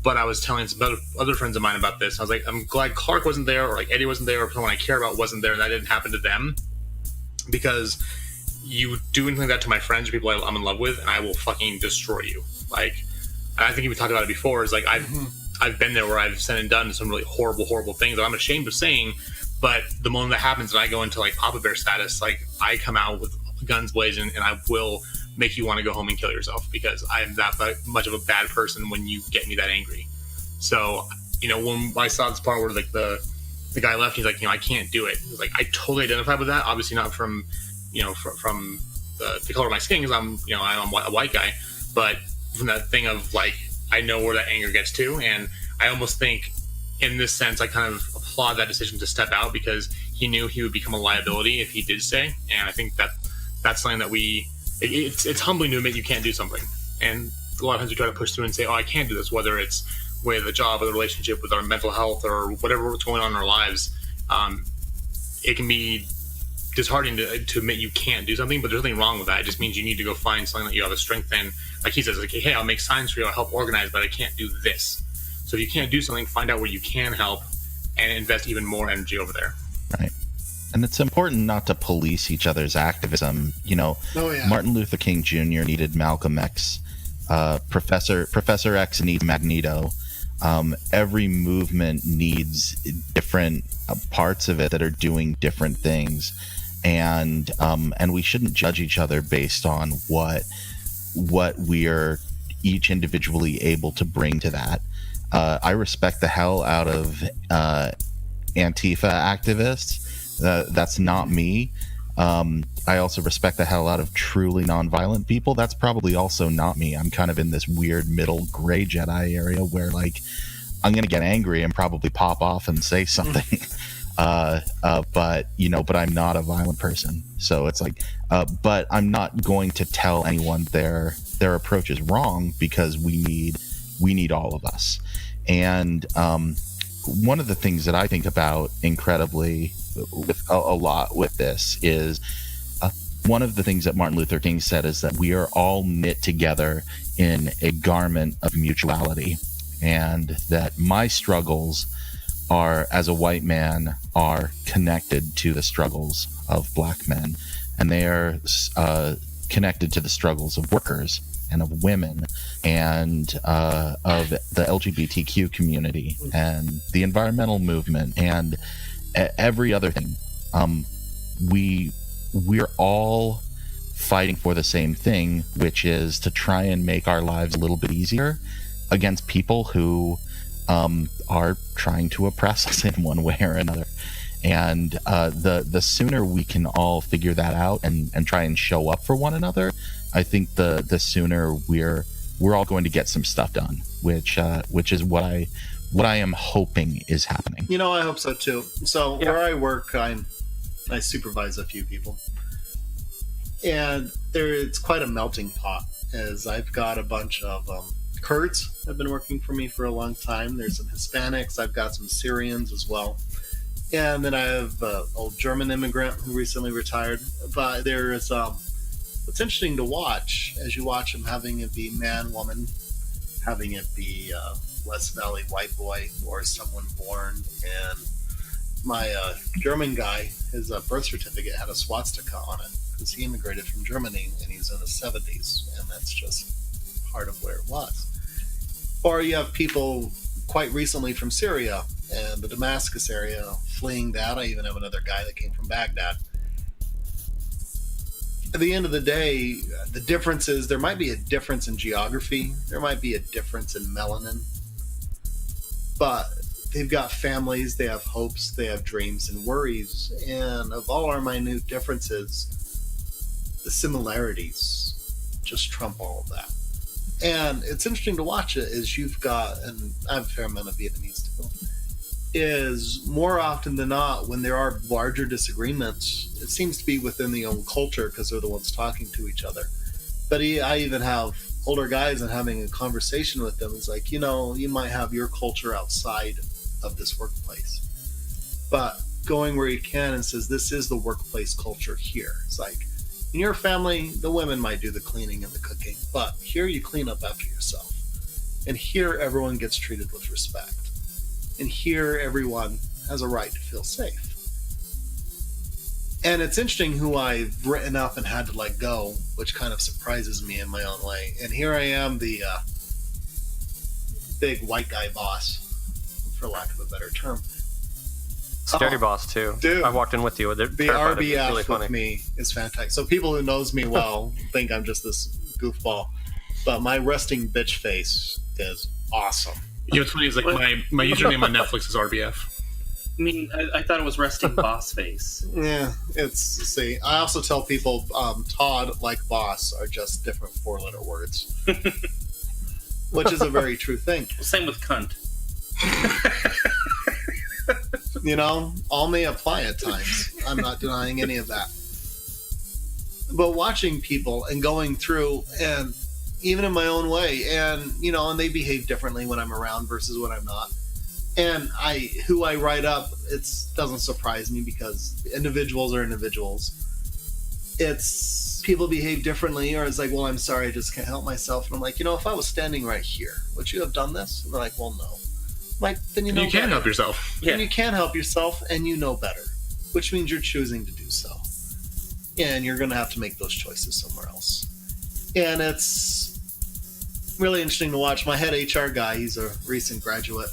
But I was telling some other friends of mine about this. I was like, I'm glad Clark wasn't there, or like Eddie wasn't there, or someone I care about wasn't there, and that didn't happen to them, because you do anything like that to my friends or people I'm in love with, and I will fucking destroy you. Like, I think we talked about it before. Is like I've been there where I've said and done some really horrible, horrible things that I'm ashamed of saying. But the moment that happens and I go into like Papa Bear status, like I come out with guns blazing, and I will make you want to go home and kill yourself, because I am that much of a bad person when you get me that angry. So, when I saw this part where like the guy left, he's like, I can't do it. He's like, I totally identify with that. Obviously not from from the color of my skin, because I'm a white guy, but from that thing of like, I know where that anger gets to, and I almost think in this sense I kind of applaud that decision to step out, because he knew he would become a liability if he did stay. And I think that's something that it's humbling to admit you can't do something, and a lot of times we try to push through and say, oh, I can't do this, whether it's with a job or the relationship with our mental health or whatever's going on in our lives. It can be disheartening to admit you can't do something, but there's nothing wrong with that. It just means you need to go find something that you have a strength in. Like he says, like, hey, I'll make signs for you, I'll help organize, but I can't do this. So if you can't do something, find out where you can help and invest even more energy over there. Right. And it's important not to police each other's activism. Martin Luther King Jr. needed Malcolm X. Professor X needs Magneto. Every movement needs different parts of it that are doing different things. And we shouldn't judge each other based on what we're each individually able to bring to that. I respect the hell out of Antifa activists. That's not me. I also respect the hell out of truly nonviolent people. That's probably also not me. I'm kind of in this weird middle gray Jedi area where like I'm going to get angry and probably pop off and say something. But I'm not a violent person. So it's like, but I'm not going to tell anyone their approach is wrong, because we need all of us. And one of the things that I think about incredibly with a lot with this is one of the things that Martin Luther King said is that we are all knit together in a garment of mutuality, and that my struggles are, as a white man, are connected to the struggles of black men, and they are connected to the struggles of workers and of women and of the LGBTQ community and the environmental movement and every other thing. We're all fighting for the same thing, which is to try and make our lives a little bit easier against people who are trying to oppress us in one way or another. And the sooner we can all figure that out and try and show up for one another, I think the sooner we're all going to get some stuff done, which is what I am hoping is happening. I hope so too. So where I work, I supervise a few people, and it's quite a melting pot, as I've got a bunch of Kurds have been working for me for a long time. There's some Hispanics. I've got some Syrians as well. And then I have an old German immigrant who recently retired. But there is what's interesting to watch, as you watch them, having it be man, woman, having it be West Valley white boy, or someone born. And my German guy, his birth certificate had a swastika on it because he immigrated from Germany and he's in the 70s, and that's just part of where it was. Or you have people quite recently from Syria and the Damascus area fleeing that. I even have another guy that came from Baghdad. at the end of the day, the difference is there might be a difference in geography. There might be a difference in melanin. But they've got families, they have hopes, they have dreams and worries. And of all our minute differences, the similarities just trump all of that. And it's interesting to watch it as you've got, and I have a fair amount of Vietnamese too, is more often than not when there are larger disagreements, it seems to be within the own culture because they're the ones talking to each other. But I even have older guys and having a conversation with them. It's like, you know, you might have your culture outside of this workplace, but going where you can and says, this is the workplace culture here. It's like, in your family, the women might do the cleaning and the cooking, but here you clean up after yourself. And here everyone gets treated with respect. And here everyone has a right to feel safe. And it's interesting who I've written up and had to let go, which kind of surprises me in my own way. And here I am, the big white guy boss, for lack of a better term. Scary boss too. Dude, I walked in with you. They're the terrified of you. It's RBF really funny. with me is fantastic. So people who knows me well think I'm just this goofball, but my resting bitch face is awesome. You know what's funny is like my username on Netflix is RBF. I mean, I thought it was resting boss face. Yeah, see, I also tell people Todd, like boss, are just different 4-letter words, which is a very true thing. Same with cunt. You know, all may apply at times. I'm not denying any of that. But watching people and going through, and even in my own way, and, you know, and they behave differently when I'm around versus when I'm not. And who I write up, it doesn't surprise me because individuals are individuals. It's people behave differently, or it's like, well, I'm sorry, I just can't help myself. And I'm like, you know, if I was standing right here, would you have done this? And they're like, well, no. Like, then you know, you can help yourself. Then you can help yourself, and you know better, which means you're choosing to do so. And you're going to have to make those choices somewhere else. And it's really interesting to watch. My head HR guy, he's a recent graduate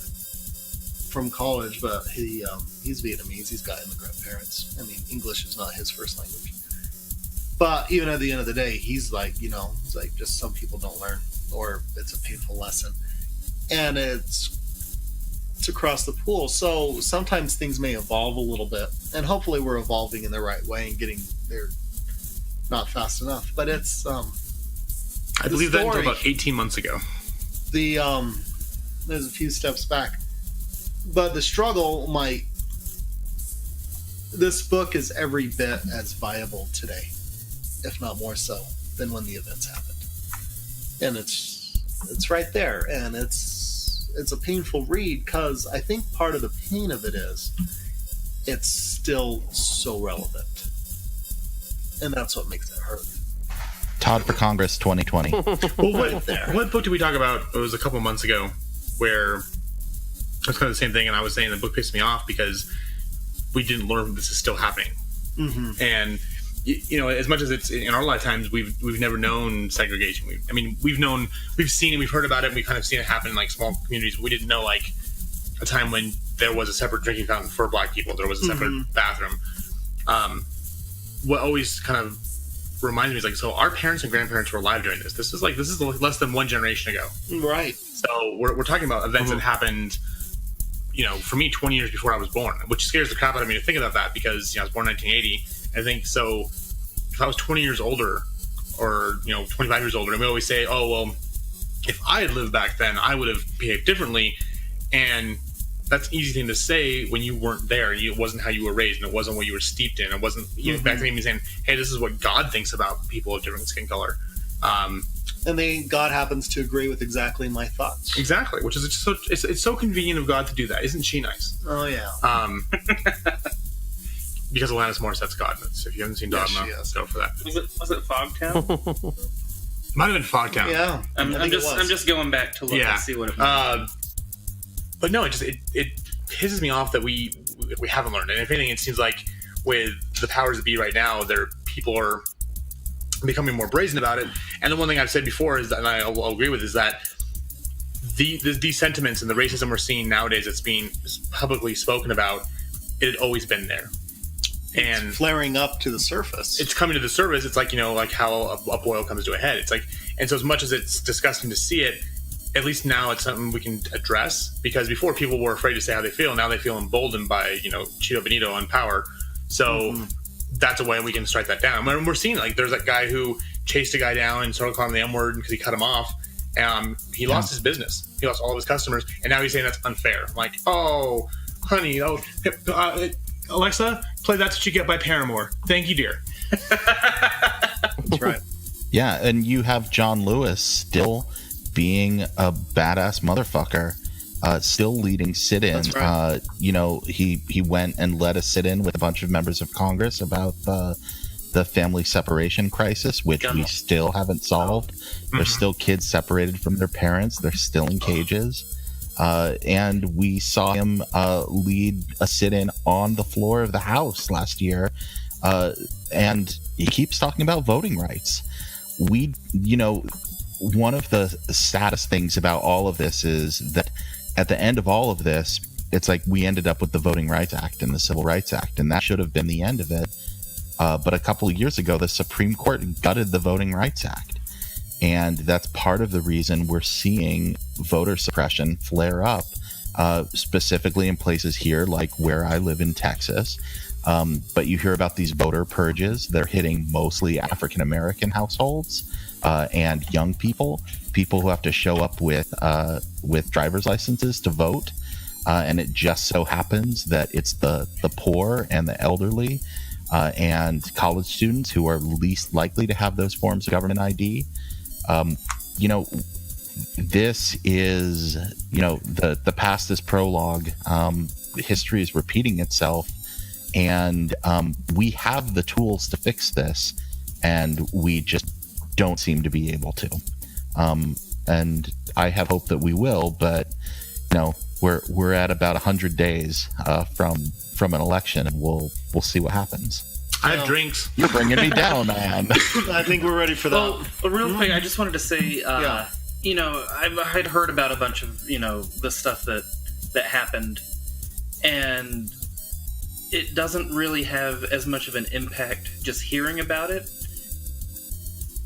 from college, but he's Vietnamese. He's got immigrant parents. I mean, English is not his first language. But even at the end of the day, he's like, you know, it's like just some people don't learn, or it's a painful lesson. And it's across the pool. So sometimes things may evolve a little bit, and hopefully we're evolving in the right way and getting there not fast enough. But it's I believe that until about 18 months ago. There's a few steps back. But the struggle this book is every bit as viable today, if not more so, than when the events happened. And it's right there, and it's a painful read because I think part of the pain of it is it's still so relevant, and that's what makes it hurt. Todd for Congress 2020. Well, what book did we talk about? It was a couple months ago where it was kind of the same thing, and I was saying the book pissed me off because we didn't learn this is still happening. Mm-hmm. And you know, as much as it's in our lifetimes, we've never known segregation. We've seen it, we've heard about it, and we've kind of seen it happen in like small communities. But we didn't know like a time when there was a separate drinking fountain for Black people. There was a separate bathroom. What always kind of reminds me is like, so our parents and grandparents were alive during this. This is less than one generation ago, right? So we're talking about events that happened. You know, for me, 20 years before I was born, which scares the crap out of me to think about that because, you know, I was born in 1980. I think so. If I was 20 years older, or, you know, 25 years older, and we always say, oh, well, if I had lived back then, I would have behaved differently. And that's an easy thing to say when you weren't there, and it wasn't how you were raised, and it wasn't what you were steeped in. It wasn't, you know, back then even saying, hey, this is what God thinks about people of different skin color. And God happens to agree with exactly my thoughts. Exactly, which is it's so convenient of God to do that. Isn't she nice? Oh, yeah. Because Alanis Morissette's God. If you haven't seen Dogma, go for that. Was it Fogtown? Might have been Fogtown. Yeah, I'm just going back to look and see what it was. But no, it pisses me off that we haven't learned. And if anything, it seems like with the powers that be right now, people are becoming more brazen about it. And the one thing I've said before is that, and I'll agree with, is that these sentiments and the racism we're seeing nowadays that's being publicly spoken about, it had always been there. and flaring up to the surface. It's coming to the surface. It's like, like how a boil comes to a head. It's like, and so as much as it's disgusting to see it, at least now it's something we can address, because before people were afraid to say how they feel. Now they feel emboldened by, Cheeto Benito on power. So that's a way we can strike that down. I mean, we're seeing, like, there's that guy who chased a guy down and started calling him the M-word because he cut him off. He lost his business. He lost all of his customers. And now he's saying that's unfair. I'm like, oh, honey, Alexa, play That's What You Get by Paramore. Thank you, dear. That's right. Yeah, and you have John Lewis still being a badass motherfucker, still leading sit-ins. That's right. He went and led a sit-in with a bunch of members of Congress about the family separation crisis, which we still haven't solved. There's still kids separated from their parents. They're still in cages. And we saw him lead a sit-in on the floor of the House last year. And he keeps talking about voting rights. One of the saddest things about all of this is that at the end of all of this, it's like we ended up with the Voting Rights Act and the Civil Rights Act, and that should have been the end of it. But a couple of years ago, the Supreme Court gutted the Voting Rights Act. And that's part of the reason we're seeing voter suppression flare up, specifically in places here like where I live in Texas. But you hear about these voter purges. They're hitting mostly African-American households and young people who have to show up with driver's licenses to vote. And it just so happens that it's the poor and the elderly and college students who are least likely to have those forms of government ID. This is, the past is prologue. History is repeating itself. And we have the tools to fix this, and we just don't seem to be able to. And I have hope that we will, but we're at about 100 days from an election, and we'll see what happens. I have drinks. You're bringing me down, man. I think we're ready for that. Well, real quick, I just wanted to say, I'd heard about a bunch of, the stuff that happened, and it doesn't really have as much of an impact just hearing about it,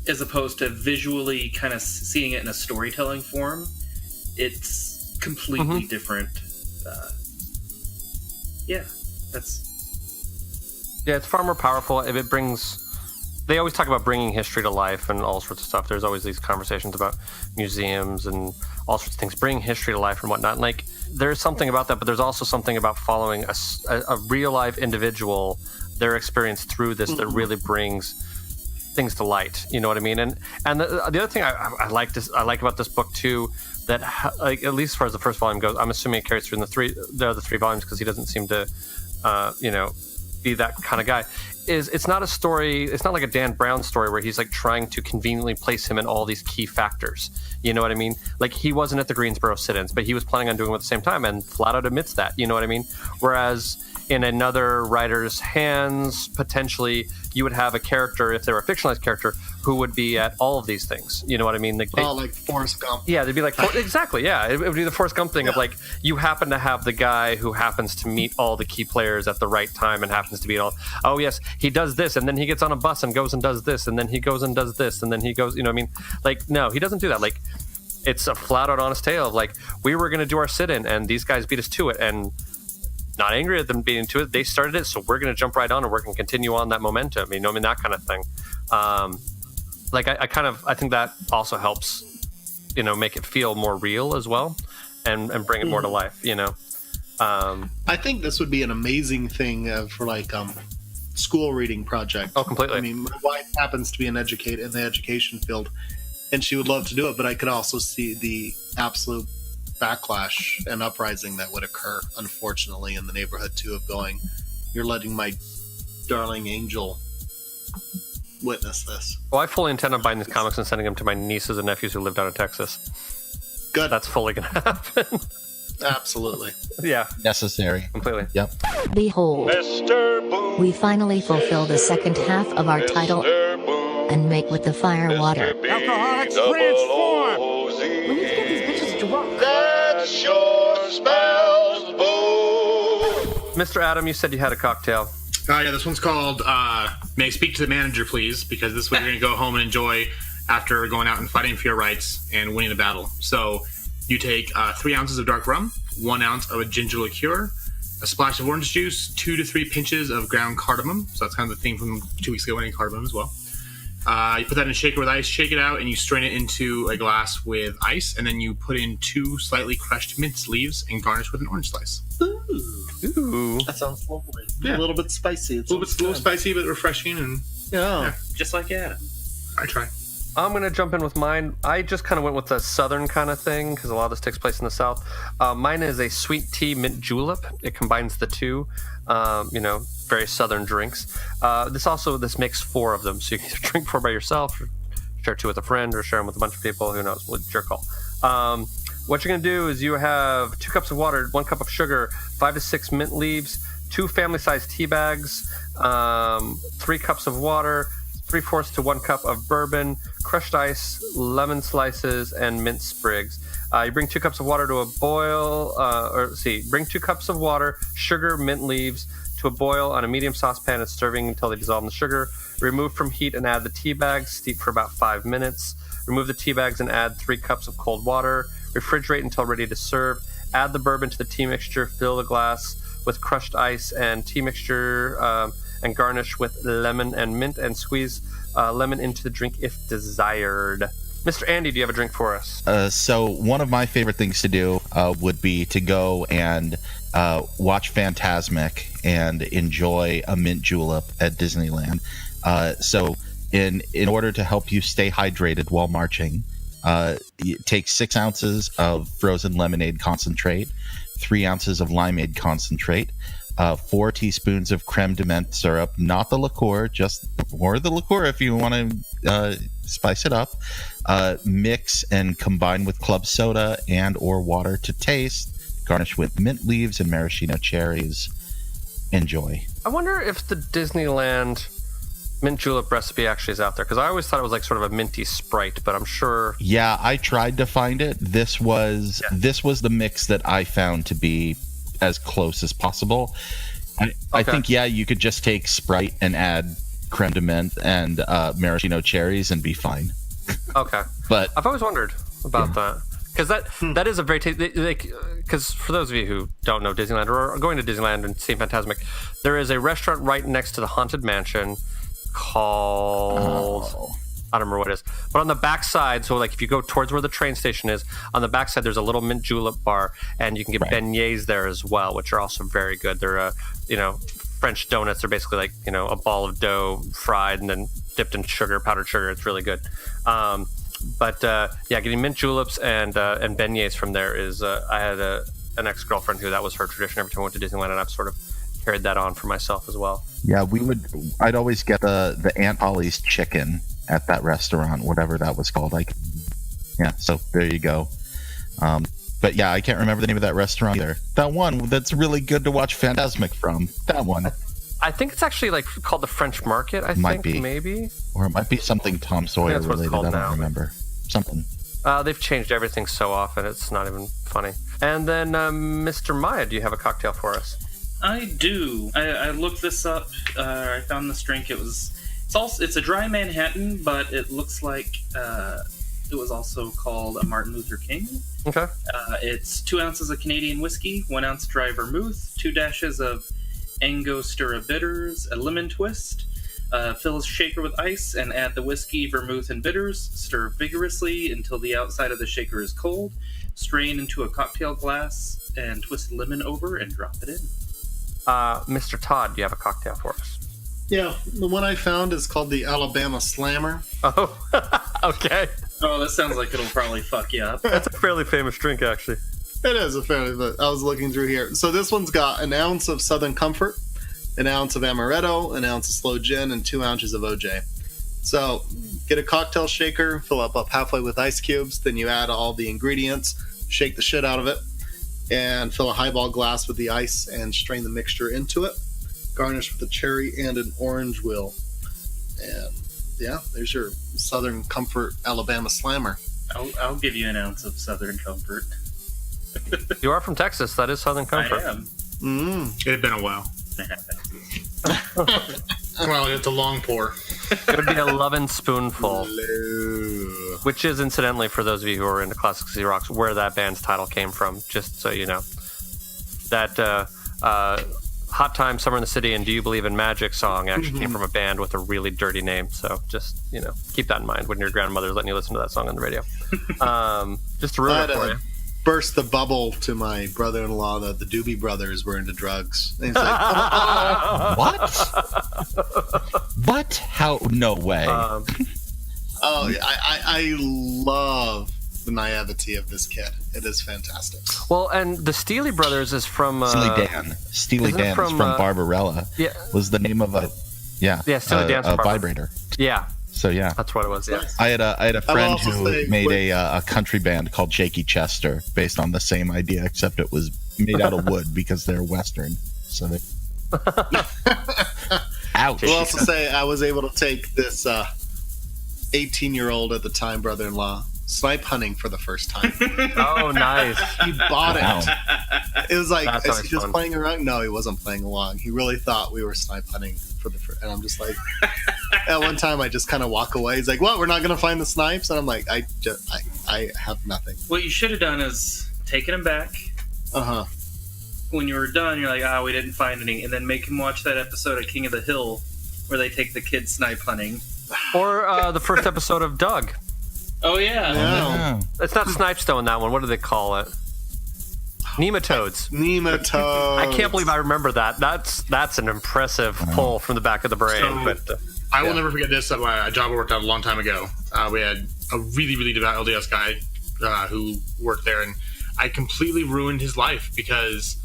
as opposed to visually kind of seeing it in a storytelling form. It's completely different. It's far more powerful if it brings. They always talk about bringing history to life and all sorts of stuff. There's always these conversations about museums and all sorts of things, bring history to life and whatnot. And like, there's something about that, but there's also something about following a real life individual, their experience through this that really brings things to light. You know what I mean? And the other thing I like about this book too, that at least as far as the first volume goes, I'm assuming it carries through in the other three volumes because he doesn't seem to, be that kind of guy. It's not a story. It's not like a Dan Brown story where he's like trying to conveniently place him in all these key factors. You know what I mean? Like, he wasn't at the Greensboro sit-ins, but he was planning on doing it at the same time and flat out admits that. You know what I mean? Whereas in another writer's hands, potentially you would have a character, if they were a fictionalized character, who would be at all of these things. You know what I mean? Like Forrest Gump. Yeah, they'd be like, exactly, yeah. It would be the Forrest Gump thing of like, you happen to have the guy who happens to meet all the key players at the right time and happens to be oh yes, he does this, and then he gets on a bus and goes and does this, and then he goes and does this, and then he goes, you know what I mean? Like, no, he doesn't do that. Like, it's a flat out honest tale of like, we were going to do our sit-in and these guys beat us to it, and not angry at them being into it. They started it, so we're going to jump right on and we're going to continue on that momentum. You know what I mean? That kind of thing. I think that also helps, make it feel more real as well, and bring it more to life. I think this would be an amazing thing for like school reading project. Oh, completely. I mean, my wife happens to be in the education field, and she would love to do it. But I could also see the absolute backlash and uprising that would occur, unfortunately, in the neighborhood too, of going, you're letting my darling angel witness this. Well, I fully intend on buying these comics and sending them to my nieces and nephews who live down in Texas. Good. That's fully going to happen. Absolutely. Yeah. Necessary. Completely. Yep. Behold, we finally fulfill the second half of our title and make with the fire water. Alcoholics transform! We need to get these bitches drunk. That sure smells booze. Mr. Adam, you said you had a cocktail. Yeah, this one's called May I Speak to the Manager, Please? Because this is what you're going to go home and enjoy after going out and fighting for your rights and winning the battle. So you take 3 ounces of dark rum, 1 ounce of a ginger liqueur, a splash of orange juice, 2 to 3 pinches of ground cardamom. So that's kind of the theme from 2 weeks ago, winning cardamom as well. You put that in a shaker with ice, shake it out, and you strain it into a glass with ice, and then you put in 2 slightly crushed mint leaves and garnish with an orange slice. Ooh. That sounds lovely. Yeah. A little bit spicy. A little spicy, but refreshing, and just like Adam. I try. I'm going to jump in with mine. I just kind of went with the southern kind of thing because a lot of this takes place in the south. Mine is a sweet tea mint julep. It combines the two, very southern drinks. This makes 4 of them. So you can either drink 4 by yourself, or share 2 with a friend, or share them with a bunch of people. Who knows? It's your call. What you're going to do is you have 2 cups of water, 1 cup of sugar, 5 to 6 mint leaves, 2 family-sized tea bags, 3 cups of water, 3/4 to 1 cup of bourbon, crushed ice, lemon slices, and mint sprigs. You bring 2 cups of water to a boil, bring 2 cups of water, sugar, mint leaves to a boil on a medium saucepan and stirring until they dissolve in the sugar. Remove from heat and add the tea bags, steep for about 5 minutes. Remove the tea bags and add 3 cups of cold water. Refrigerate until ready to serve. Add the bourbon to the tea mixture, fill the glass with crushed ice and tea mixture, and garnish with lemon and mint, and squeeze lemon into the drink if desired. Mr. Andy, do you have a drink for us? So one of my favorite things to do would be to go and watch Fantasmic and enjoy a mint julep at Disneyland. So in order to help you stay hydrated while marching, take 6 ounces of frozen lemonade concentrate, 3 ounces of limeade concentrate, 4 teaspoons of creme de menthe syrup, not the liqueur, or the liqueur if you want to spice it up. Mix and combine with club soda and or water to taste. Garnish with mint leaves and maraschino cherries. Enjoy. I wonder if the Disneyland mint julep recipe actually is out there, because I always thought it was like sort of a minty Sprite, but I'm sure. Yeah, I tried to find it. This was the mix that I found to be as close as possible. I think you could just take Sprite and add creme de menthe and maraschino cherries and be fine. Okay, but I've always wondered about that, because that is a very because for those of you who don't know Disneyland or are going to Disneyland and seeing Fantasmic, there is a restaurant right next to the Haunted Mansion called I don't remember what it is, but on the backside, so like if you go towards where the train station is, on the backside there's a little mint julep bar, and you can get beignets there as well, which are also very good. They're French donuts. They're basically like a ball of dough fried and then dipped in sugar, powdered sugar. It's really good. Getting mint juleps and beignets from there is I had an ex-girlfriend who that was her tradition every time I went to Disneyland, and I've sort of carried that on for myself as well. Yeah, I'd always get the Aunt Ollie's chicken at that restaurant, whatever that was called. So there you go. But yeah, I can't remember the name of that restaurant either. That one that's really good to watch Fantasmic from. That one. I think it's actually like called the French Market. Maybe, or it might be something Tom Sawyer related. I don't remember. Something. They've changed everything so often; it's not even funny. And then, Mr. Maya, do you have a cocktail for us? I do. I looked this up. I found this drink. It's a dry Manhattan, but it looks like it was also called a Martin Luther King. Okay. It's 2 ounces of Canadian whiskey, 1 ounce dry vermouth, 2 dashes of Angostura bitters, a lemon twist. Fill a shaker with ice and add the whiskey, vermouth, and bitters. Stir vigorously until the outside of the shaker is cold. Strain into a cocktail glass and twist lemon over and drop it in. Mr. Todd, do you have a cocktail for us? Yeah, the one I found is called the Alabama Slammer. Oh, okay. Oh, that sounds like it'll probably fuck you up. That's a fairly famous drink, actually. It is but I was looking through here. So this one's got 1 ounce of Southern Comfort, 1 ounce of Amaretto, 1 ounce of Slow Gin, and 2 ounces of OJ. So get a cocktail shaker, fill up halfway with ice cubes, then you add all the ingredients, shake the shit out of it, and fill a highball glass with the ice and strain the mixture into it. Garnish with a cherry and an orange wheel. And yeah, there's your Southern Comfort Alabama Slammer. I'll give you 1 ounce of Southern Comfort. You are from Texas. That is Southern Comfort. I am. It had been a while. Well, it's a long pour. It would be a lovin' spoonful. Which is, incidentally, for those of you who are into classic city rocks, where that band's title came from, just so you know. That Hot Time, Summer in the City, and Do You Believe in Magic song actually came from a band with a really dirty name. So just, keep that in mind when your grandmother's letting you listen to that song on the radio. Just to ruin it for you. Burst the bubble to my brother-in-law that the Doobie Brothers were into drugs. And he's like, what? What? How? No way. I love the naivety of this kid. It is fantastic. Well, and the Steely Brothers is from... Steely Dan is from Barbarella. Yeah. Was the name of a... Yeah. Yeah, Steely Dan's a vibrator. Yeah. So yeah, that's what it was. Yeah, I had a friend who made a country band called Shaky Chester based on the same idea, except it was made out of wood because they're Western. So they. Ouch. We'll also say I was able to take this 18-year-old at the time brother-in-law snipe hunting for the first time. Oh, nice! He bought it. It was like, That's is he just playing around? No, he wasn't playing along. He really thought we were snipe hunting for the first. And I'm just like, at one time I just kind of walk away. He's like, "What? We're not going to find the snipes?" And I'm like, I have nothing. What you should have done is taken him back. When you were done, you're like, we didn't find any, and then make him watch that episode of King of the Hill where they take the kids snipe hunting, or the first episode of Doug. Oh yeah. It's not Snipestone in that one. What do they call it? Nematodes. Nematodes. I can't believe I remember that. That's an impressive pull from the back of the brain. So, I will never forget this. At a job I worked at a long time ago. We had a really, really devout LDS guy who worked there, and I completely ruined his life because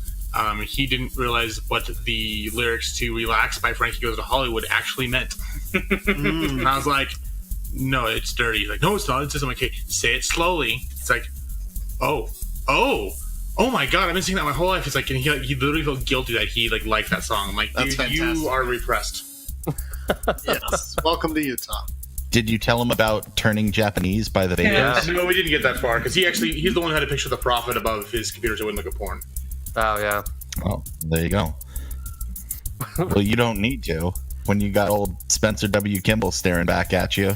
he didn't realize what the lyrics to "Relax" by Frankie Goes to Hollywood actually meant. And I was like, "No, it's dirty." He's like, "No, it's not." It's just, I'm like, "Okay, say it slowly." It's like, oh my god, I've been singing that my whole life. It's like, and he literally felt guilty that he liked that song. I'm like, dude, you are repressed. Yes. Welcome to Utah. Did you tell him about turning Japanese by the Vedas? No, we didn't get that far because he's the one who had a picture of the prophet above his computer so it wouldn't look at porn. Oh yeah. Oh, there you go. Well, you don't need to. When you got old Spencer W. Kimball staring back at you,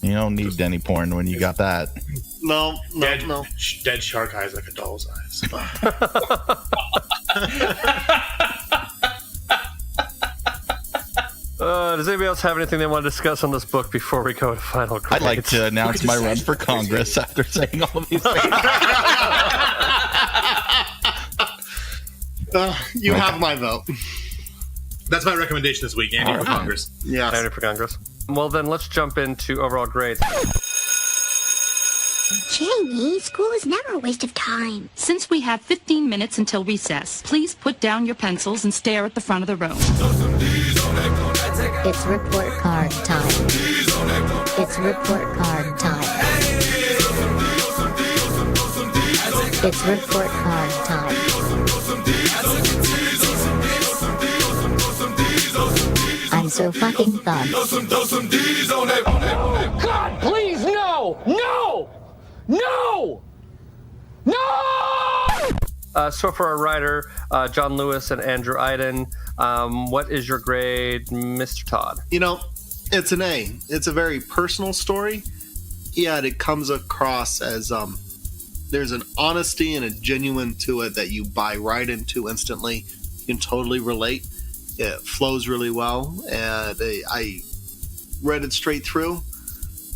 you don't need any porn when you got that. No. Dead shark eyes like a doll's eyes. Does anybody else have anything they want to discuss on this book before we go to final grades? I'd like to announce my run for Congress after saying all of these things. You have my vote. That's my recommendation this week, Andy for Congress. Yeah, Andy for Congress. Well, then let's jump into overall grades. Jamie, school is never a waste of time. Since we have 15 minutes until recess, please put down your pencils and stare at the front of the room. It's report card time. It's report card time. It's report card time. I'm so fucking fun. God, please, no! No! No! No! So for our writer, John Lewis and Andrew Iden, what is your grade, Mr. Todd? It's an A. It's a very personal story. Yet it comes across as there's an honesty and a genuine to it that you buy right into instantly. You can totally relate. It flows really well, and I read it straight through,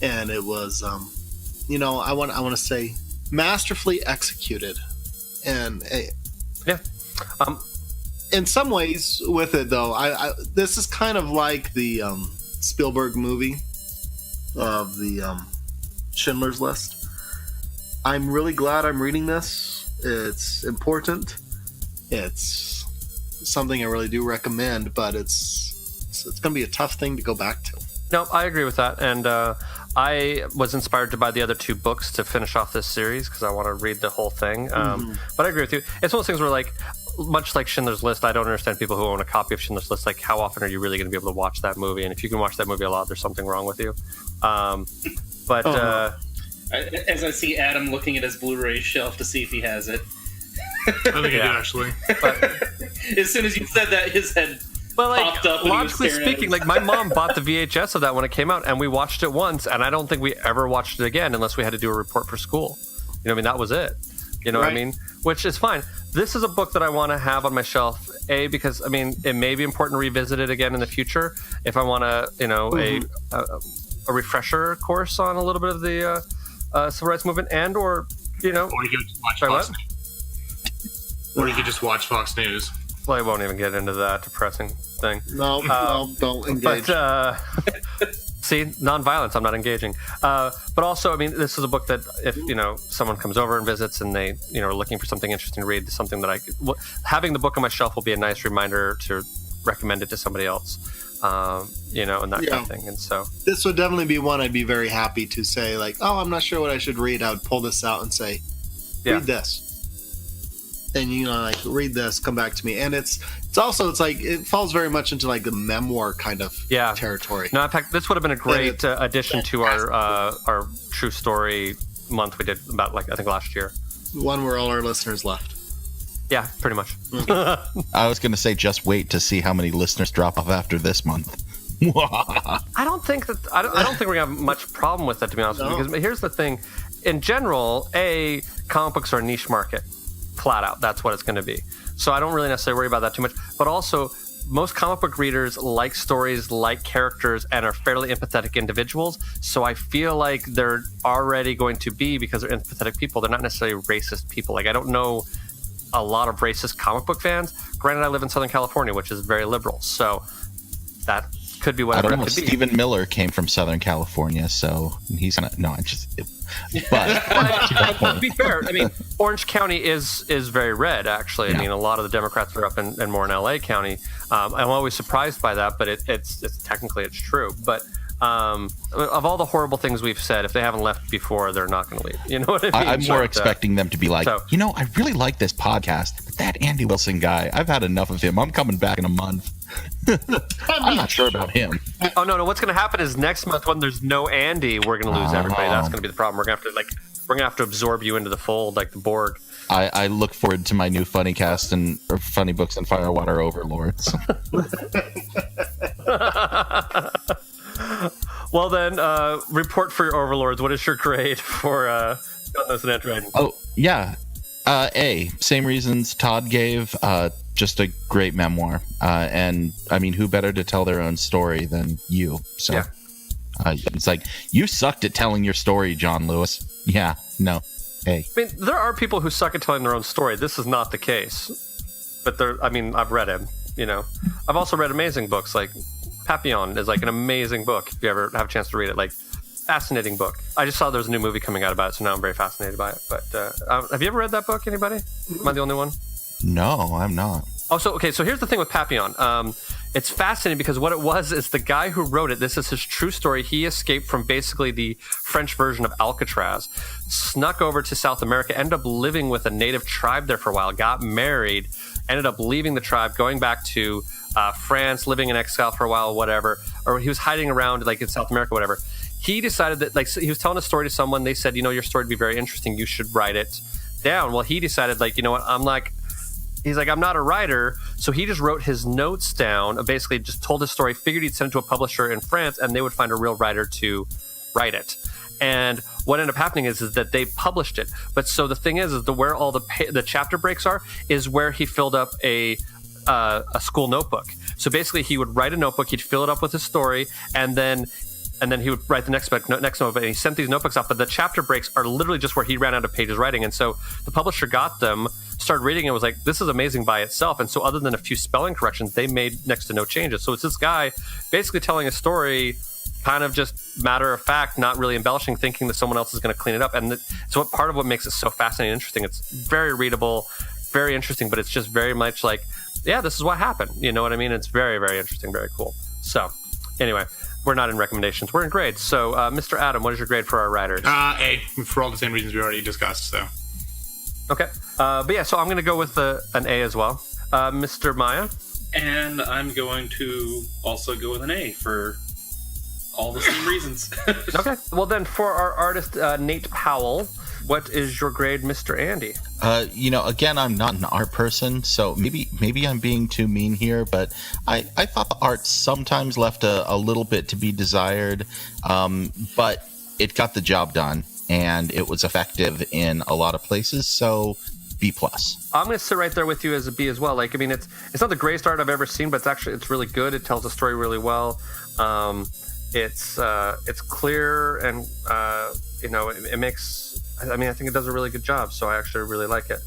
and it was, I want to say, masterfully executed, and in some ways with it though, this is kind of like the Spielberg movie of the Schindler's List. I'm really glad I'm reading this. It's important. It's something I really do recommend, but it's going to be a tough thing to go back to. No, I agree with that, and I was inspired to buy the other two books to finish off this series because I want to read the whole thing. But I agree with you. It's one of those things where, much like Schindler's List, I don't understand people who own a copy of Schindler's List. How often are you really going to be able to watch that movie? And if you can watch that movie a lot, there's something wrong with you. As I see Adam looking at his Blu-ray shelf to see if he has it. I think I do, actually. As soon as you said that, his head Well, like, popped up. When logically speaking, like my mom bought the VHS of that when it came out, and we watched it once, and I don't think we ever watched it again unless we had to do a report for school. You know, what I mean, that was it. You know what I mean? Which is fine. This is a book that I want to have on my shelf. A, because I mean, it may be important to revisit it again in the future if I want to, you know, a refresher course on a little bit of the civil rights movement, and or you know, or you could watch Fox News. Or you could just watch Fox News. Well, I won't even get into that depressing thing. No, don't engage. But see, nonviolence, I'm not engaging. But also, I mean, this is a book that if, you know, someone comes over and visits and they, you know, are looking for something interesting to read, something that having the book on my shelf will be a nice reminder to recommend it to somebody else, you know, and that kind of thing. And so this would definitely be one I'd be very happy to say, like, oh, I'm not sure what I should read. I would pull this out and say, read this. And, you know, like, read this, come back to me. And it's also, it's like, it falls very much into like the memoir kind of territory. No, in fact, this would have been a great addition to our True Story month we did about, like, I think last year. One where all our listeners left. Yeah, pretty much. I was going to say, just wait to see how many listeners drop off after this month. I don't think we're going to have much problem with that, to be honest with you. Because here's the thing. In general, comic books are a niche market. Flat out, that's what it's going to be. So I don't really necessarily worry about that too much. But also, most comic book readers like stories, like characters, and are fairly empathetic individuals. So I feel like they're already going to be, because they're empathetic people, they're not necessarily racist people. Like, I don't know a lot of racist comic book fans. Granted, I live in Southern California, which is very liberal. So that could be whatever it could be. Stephen Miller came from Southern California, so he's gonna. No, I just. But to be fair, I mean, Orange County is very red. Actually, I mean, a lot of the Democrats are up in more in LA County. I'm always surprised by that, but it's technically it's true. But of all the horrible things we've said, if they haven't left before, they're not going to leave. You know what I mean? I'm more expecting them to be like, you know, I really like this podcast, but that Andy Wilson guy, I've had enough of him. I'm coming back in a month. I'm not sure about him. Oh no! What's going to happen is next month when there's no Andy, we're going to lose everybody. That's going to be the problem. We're going to have to absorb you into the fold like the Borg. I look forward to my new funny cast and Funny Books and Firewater Overlords. Well then, report for your Overlords. What is your grade for Got Those Handwriting? Oh yeah, A. Same reasons Todd gave. Just a great memoir, and I mean, who better to tell their own story than you? So it's like, you sucked at telling your story, John Lewis. Yeah, no, hey. I mean, there are people who suck at telling their own story. This is not the case, but I've read him. You know, I've also read amazing books. Like Papillon is like an amazing book. If you ever have a chance to read it, like fascinating book. I just saw there's a new movie coming out about it, so now I'm very fascinated by it. But have you ever read that book? Anybody? Am I the only one? No, I'm not. Oh, so here's the thing with Papillon. It's fascinating because what it was is the guy who wrote it, this is his true story. He escaped from basically the French version of Alcatraz, snuck over to South America, ended up living with a native tribe there for a while, got married, ended up leaving the tribe, going back to France, living in exile for a while, whatever, or he was hiding around like in South America, whatever. He decided that, like, he was telling a story to someone. They said, you know, your story would be very interesting. You should write it down. Well, he decided, like, you know what, he's like, I'm not a writer. So he just wrote his notes down, basically just told his story, figured he'd send it to a publisher in France, and they would find a real writer to write it. And what ended up happening is that they published it. But so the thing is where all the chapter breaks are is where he filled up a school notebook. So basically he would write a notebook, he'd fill it up with his story, and then he would write the next notebook, and he sent these notebooks off. But the chapter breaks are literally just where he ran out of pages writing. And so the publisher got them, started reading, and was like, this is amazing by itself. And so other than a few spelling corrections, they made next to no changes. So it's this guy basically telling a story, kind of just matter of fact, not really embellishing, thinking that someone else is going to clean it up. And so part of what makes it so fascinating and interesting, it's very readable, very interesting, but it's just very much like, yeah, this is what happened. You know what I mean? It's very, very interesting, very cool. So anyway, we're not in recommendations, we're in grades. So Mr. Adam, what is your grade for our writers? A, for all the same reasons we already discussed. So okay, but yeah, so I'm going to go with an A as well. Mr. Maya? And I'm going to also go with an A for all the same reasons. Okay, well then for our artist, Nate Powell, what is your grade, Mr. Andy? Again, I'm not an art person, so maybe I'm being too mean here, but I thought the art sometimes left a little bit to be desired, but it got the job done, and it was effective in a lot of places, so B+. I'm going to sit right there with you as a B as well. Like, I mean, it's not the greatest art I've ever seen, but it's really good. It tells the story really well. It's clear, and it makes. I mean, I think it does a really good job. So I actually really like it.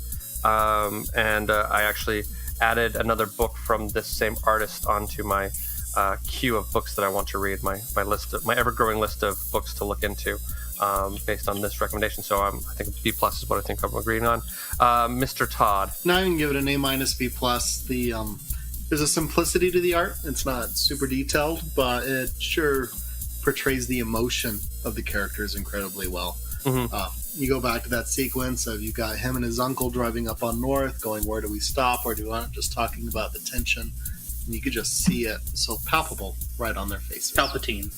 And I actually added another book from this same artist onto my queue of books that I want to read. My ever-growing list of books to look into. Based on this recommendation, so I think B+ is what I think I'm agreeing on. Mr. Todd. Now I can give it an A- B+. There's a simplicity to the art. It's not super detailed, but it sure portrays the emotion of the characters incredibly well. Mm-hmm. You go back to that sequence of you got him and his uncle driving up on North, going, where do we stop? Where do we want? Just talking about the tension, and you could just see it so palpable right on their faces. Palpatine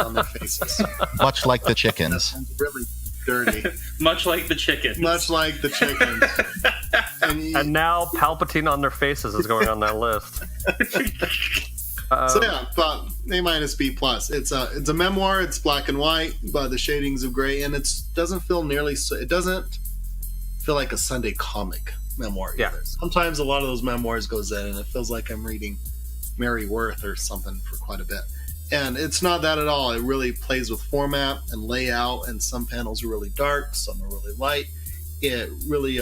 on their faces. Much like the chickens. Really dirty. Much like the chickens. And now Palpatine on their faces is going on that list. So yeah, but A- B+. It's a memoir. It's black and white, but the shadings of gray, and it doesn't feel like a Sunday comic memoir either. Yeah. Sometimes a lot of those memoirs goes in, and it feels like I'm reading Mary Worth or something for quite a bit. And it's not that at all. It really plays with format and layout, and some panels are really dark, some are really light. It really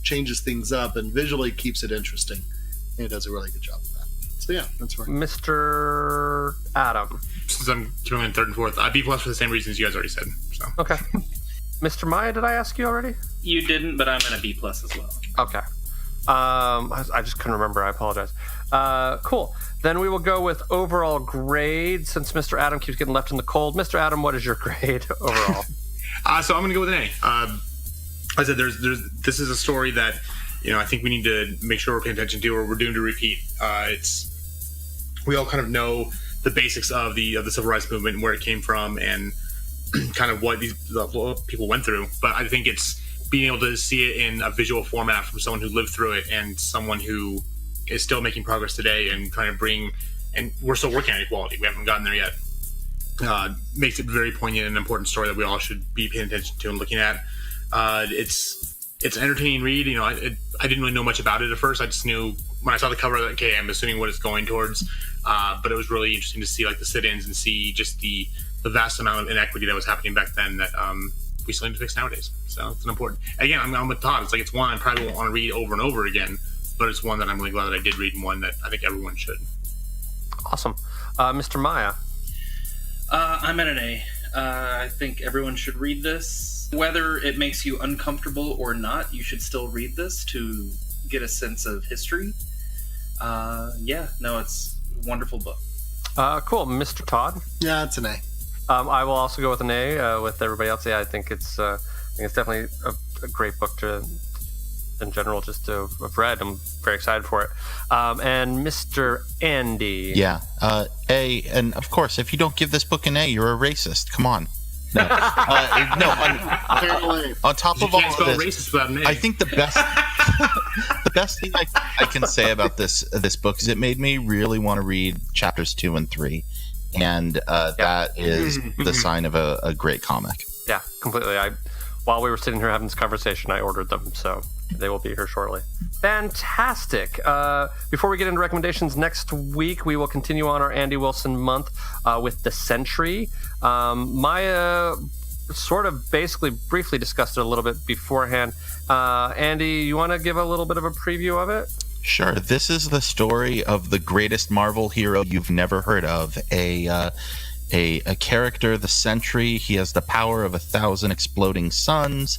changes things up and visually keeps it interesting. And it does a really good job of that. So yeah, that's right. Mr. Adam. Since I'm coming in third and fourth, B+ for the same reasons you guys already said. So. Okay. Mr. Maya, did I ask you already? You didn't, but I'm in a B+ as well. Okay. I just couldn't remember. I apologize. Cool. Then we will go with overall grade, since Mr. Adam keeps getting left in the cold. Mr. Adam, what is your grade overall? So I'm going to go with an A. I said this is a story that I think we need to make sure we're paying attention to, or we're doomed to repeat. We all kind of know the basics of the civil rights movement and where it came from, and kind of what what people went through. But I think it's being able to see it in a visual format from someone who lived through it, and someone who is still making progress today and trying to bring, and we're still working on equality. We haven't gotten there yet. Makes it very poignant and important story that we all should be paying attention to and looking at. It's an entertaining read. I didn't really know much about it at first. I just knew when I saw the cover that, okay, I'm assuming what it's going towards. But it was really interesting to see like the sit-ins and see just the vast amount of inequity that was happening back then that we still need to fix nowadays. So it's an important. Again, I'm with Todd. It's one I probably won't want to read over and over again, but it's one that I'm really glad that I did read, and one that I think everyone should. Awesome. Mr. Maya. I'm at an A. I think everyone should read this. Whether it makes you uncomfortable or not, you should still read this to get a sense of history. It's a wonderful book. Cool. Mr. Todd? Yeah, it's an A. I will also go with an A with everybody else. Yeah, I think it's definitely a great book in general just to have read. I'm very excited for it. And Mr. Andy. Yeah, A. And of course, if you don't give this book an A, you're a racist. Come on. No, on top of all of this, I think the best thing I can say about this book is it made me really want to read chapters 2 and 3, and that is the sign of a great comic. Yeah, completely. While we were sitting here having this conversation, I ordered them, so they will be here shortly. Fantastic. Before we get into recommendations, next week we will continue on our Andy Wilson month with The Century. Maya sort of basically briefly discussed it a little bit beforehand. Andy, you want to give a little bit of a preview of it? Sure. This is the story of the greatest Marvel hero you've never heard of. A character, the Sentry. He has the power of 1,000 exploding suns,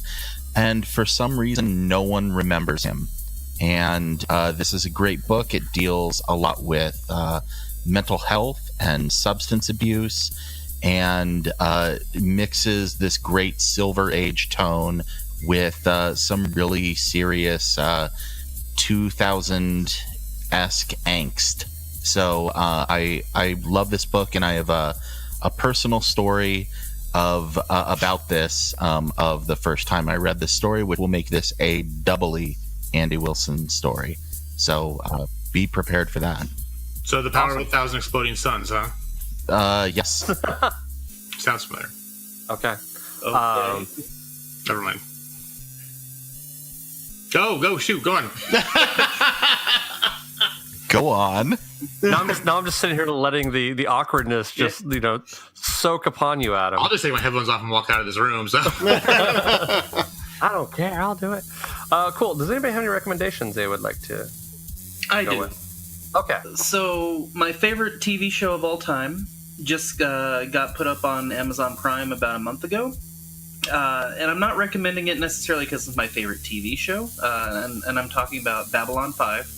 and for some reason, no one remembers him. And this is a great book. It deals a lot with mental health and substance abuse, and mixes this great Silver Age tone with some really serious 2000-esque angst. So I love this book, and I have a personal story of about this of the first time I read this story, which will make this a doubly Andy Wilson story. So be prepared for that. So the power of 1,000 exploding suns, huh? Yes. Sounds familiar. Okay. Never mind. Go, shoot, go on. Go on. Now I'm just sitting here letting the awkwardness just soak upon you, Adam. I'll just take my headphones off and walk out of this room. So I don't care. I'll do it. Cool. Does anybody have any recommendations they would like to? I do. With? Okay. So my favorite TV show of all time just got put up on Amazon Prime about a month ago. And I'm not recommending it necessarily because it's my favorite TV show, and I'm talking about Babylon 5.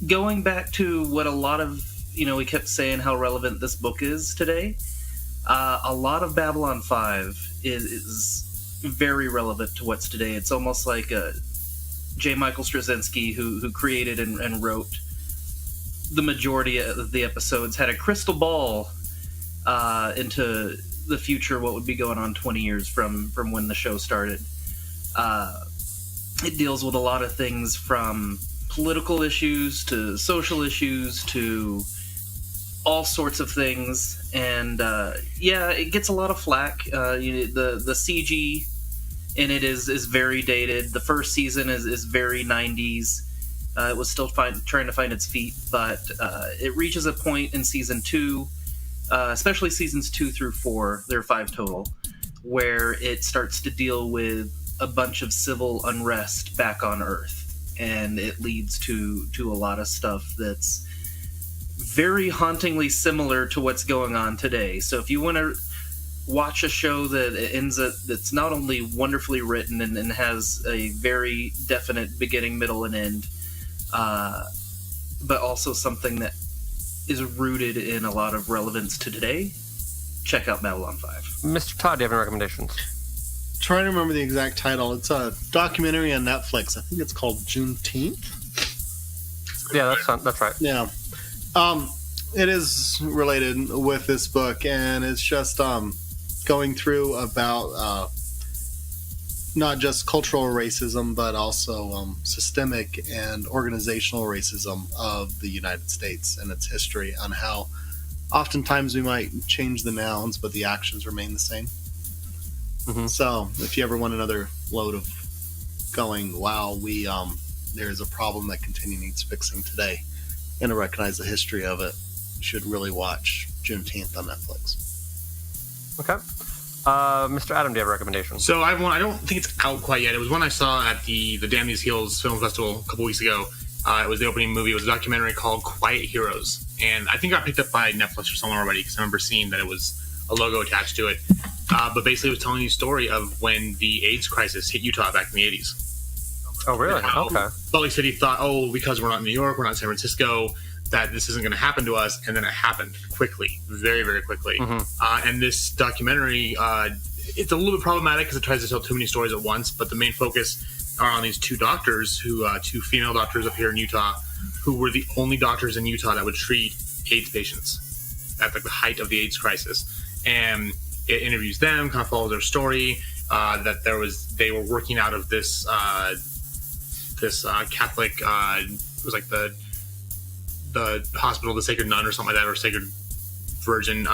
Going back to what a lot of, we kept saying how relevant this book is today, a lot of Babylon 5 is very relevant to what's today. It's almost like J. Michael Straczynski, who created and wrote the majority of the episodes, had a crystal ball into the future, what would be going on 20 years from when the show started. It deals with a lot of things from political issues to social issues to all sorts of things, and it gets a lot of flack. The CG in it is very dated. The first season is very 90s. It was still trying to find its feet, but it reaches a point in season 2, especially seasons 2 through 4, there are 5 total, where it starts to deal with a bunch of civil unrest back on Earth, and it leads to a lot of stuff that's very hauntingly similar to what's going on today. So if you want to watch a show that's not only wonderfully written and has a very definite beginning, middle, and end, but also something that is rooted in a lot of relevance to today, check out Babylon 5. Mr. Todd, do you have any recommendations? Trying to remember the exact title. It's a documentary on Netflix. I think it's called Juneteenth. Yeah, that's right. Yeah. It is related with this book, and it's just going through about not just cultural racism, but also systemic and organizational racism of the United States and its history, on how oftentimes we might change the nouns, but the actions remain the same. Mm-hmm. So if you ever want another load of going, wow, there's a problem that continually needs fixing today, and to recognize the history of it, you should really watch Juneteenth on Netflix. Okay. Mr. Adam, do you have a recommendation? So I have one. I don't think it's out quite yet. It was one I saw at the Damn These Heels Film Festival a couple weeks ago. It was the opening movie. It was a documentary called Quiet Heroes. And I think it got picked up by Netflix or somewhere already, because I remember seeing that it was a logo attached to it. But basically it was telling you a story of when the AIDS crisis hit Utah back in the 80s. Oh, really? Okay. Salt Lake City thought, because we're not in New York, we're not in San Francisco, that this isn't going to happen to us. And then it happened quickly, very, very quickly. Mm-hmm. And this documentary, it's a little bit problematic because it tries to tell too many stories at once. But the main focus are on these two doctors, two female doctors up here in Utah, who were the only doctors in Utah that would treat AIDS patients at the height of the AIDS crisis. And it interviews them, kind of follows their story, that they were working out of this Catholic, it was like the hospital, the Sacred Nun or something like that, or Sacred Virgin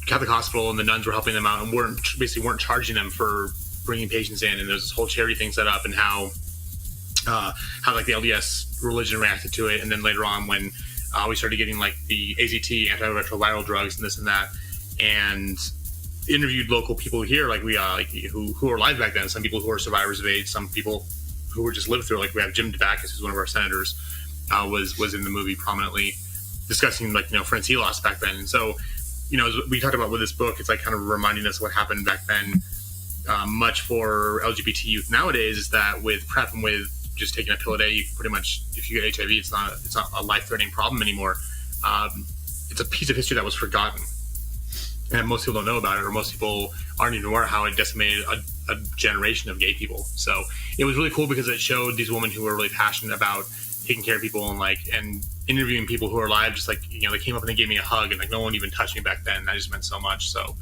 Catholic hospital, and the nuns were helping them out and weren't charging them for bringing patients in. And there's this whole charity thing set up, and how like the LDS religion reacted to it. And then later on, when we started getting like the AZT, antiretroviral drugs, and this and that, and interviewed local people here, like we who were alive back then. Some people who are survivors of AIDS, some people who were just lived through it. Like we have Jim DeBackus, who's one of our senators, was in the movie prominently discussing friends he lost back then. And so, as we talked about with this book, it's like kind of reminding us what happened back then. Much for LGBT youth nowadays is that with PrEP and with just taking a pill a day, you can pretty much, if you get HIV, it's not a life-threatening problem anymore. It's a piece of history that was forgotten, and most people don't know about it, or most people aren't even aware how it decimated a generation of gay people. So it was really cool because it showed these women who were really passionate about taking care of people and interviewing people who are alive. Just they came up and they gave me a hug, and no one even touched me back then. That just meant so much. So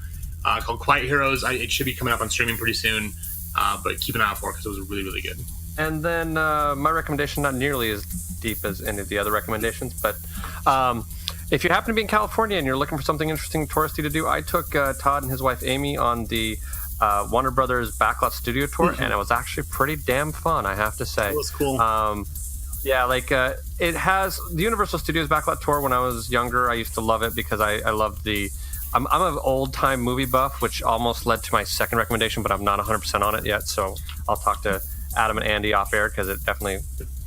called Quiet Heroes. It should be coming up on streaming pretty soon, but keep an eye out for it because it was really, really good. And then my recommendation, not nearly as deep as any of the other recommendations, but if you happen to be in California and you're looking for something interesting touristy to do, I took Todd and his wife Amy on the Warner Brothers Backlot Studio Tour, and it was actually pretty damn fun, I have to say. It was cool. It has the Universal Studios Backlot Tour. When I was younger, I used to love it because I loved I'm an old-time movie buff, which almost led to my second recommendation, but I'm not 100% on it yet, so I'll talk to Adam and Andy off air because it definitely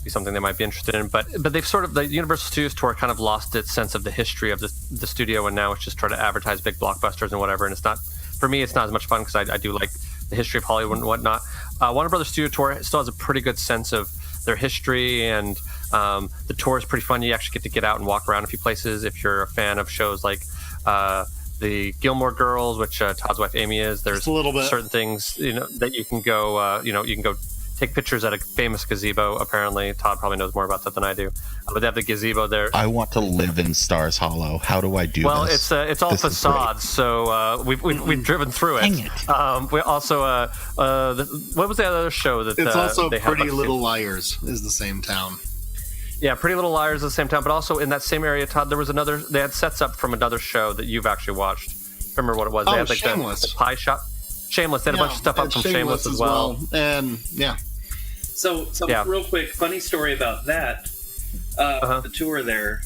be something they might be interested in. But they've the Universal Studios Tour kind of lost its sense of the history of the studio, and now it's just trying to advertise big blockbusters and whatever. And it's not, for me, it's not as much fun because I do like the history of Hollywood and whatnot. Warner Brothers Studio Tour still has a pretty good sense of their history, and the tour is pretty fun. You actually get to get out and walk around a few places if you're a fan of shows like the Gilmore Girls, which Todd's wife Amy is. There's certain things that you can go. You can go take pictures at a famous gazebo. Apparently, Todd probably knows more about that than I do. But they have the gazebo there. I want to live in Stars Hollow. How do I do this? Well, it's all facades, so we've driven through it. Dang it. We also what was the other show that it's also they Pretty Little Liars is the same town. Yeah, Pretty Little Liars is the same town, but also in that same area, Todd, there was another. They had sets up from another show that you've actually watched. Remember what it was? They had Shameless. The pie shop. Shameless. They had a bunch of stuff up from Shameless as well. And yeah. So real quick, funny story about that. The tour there.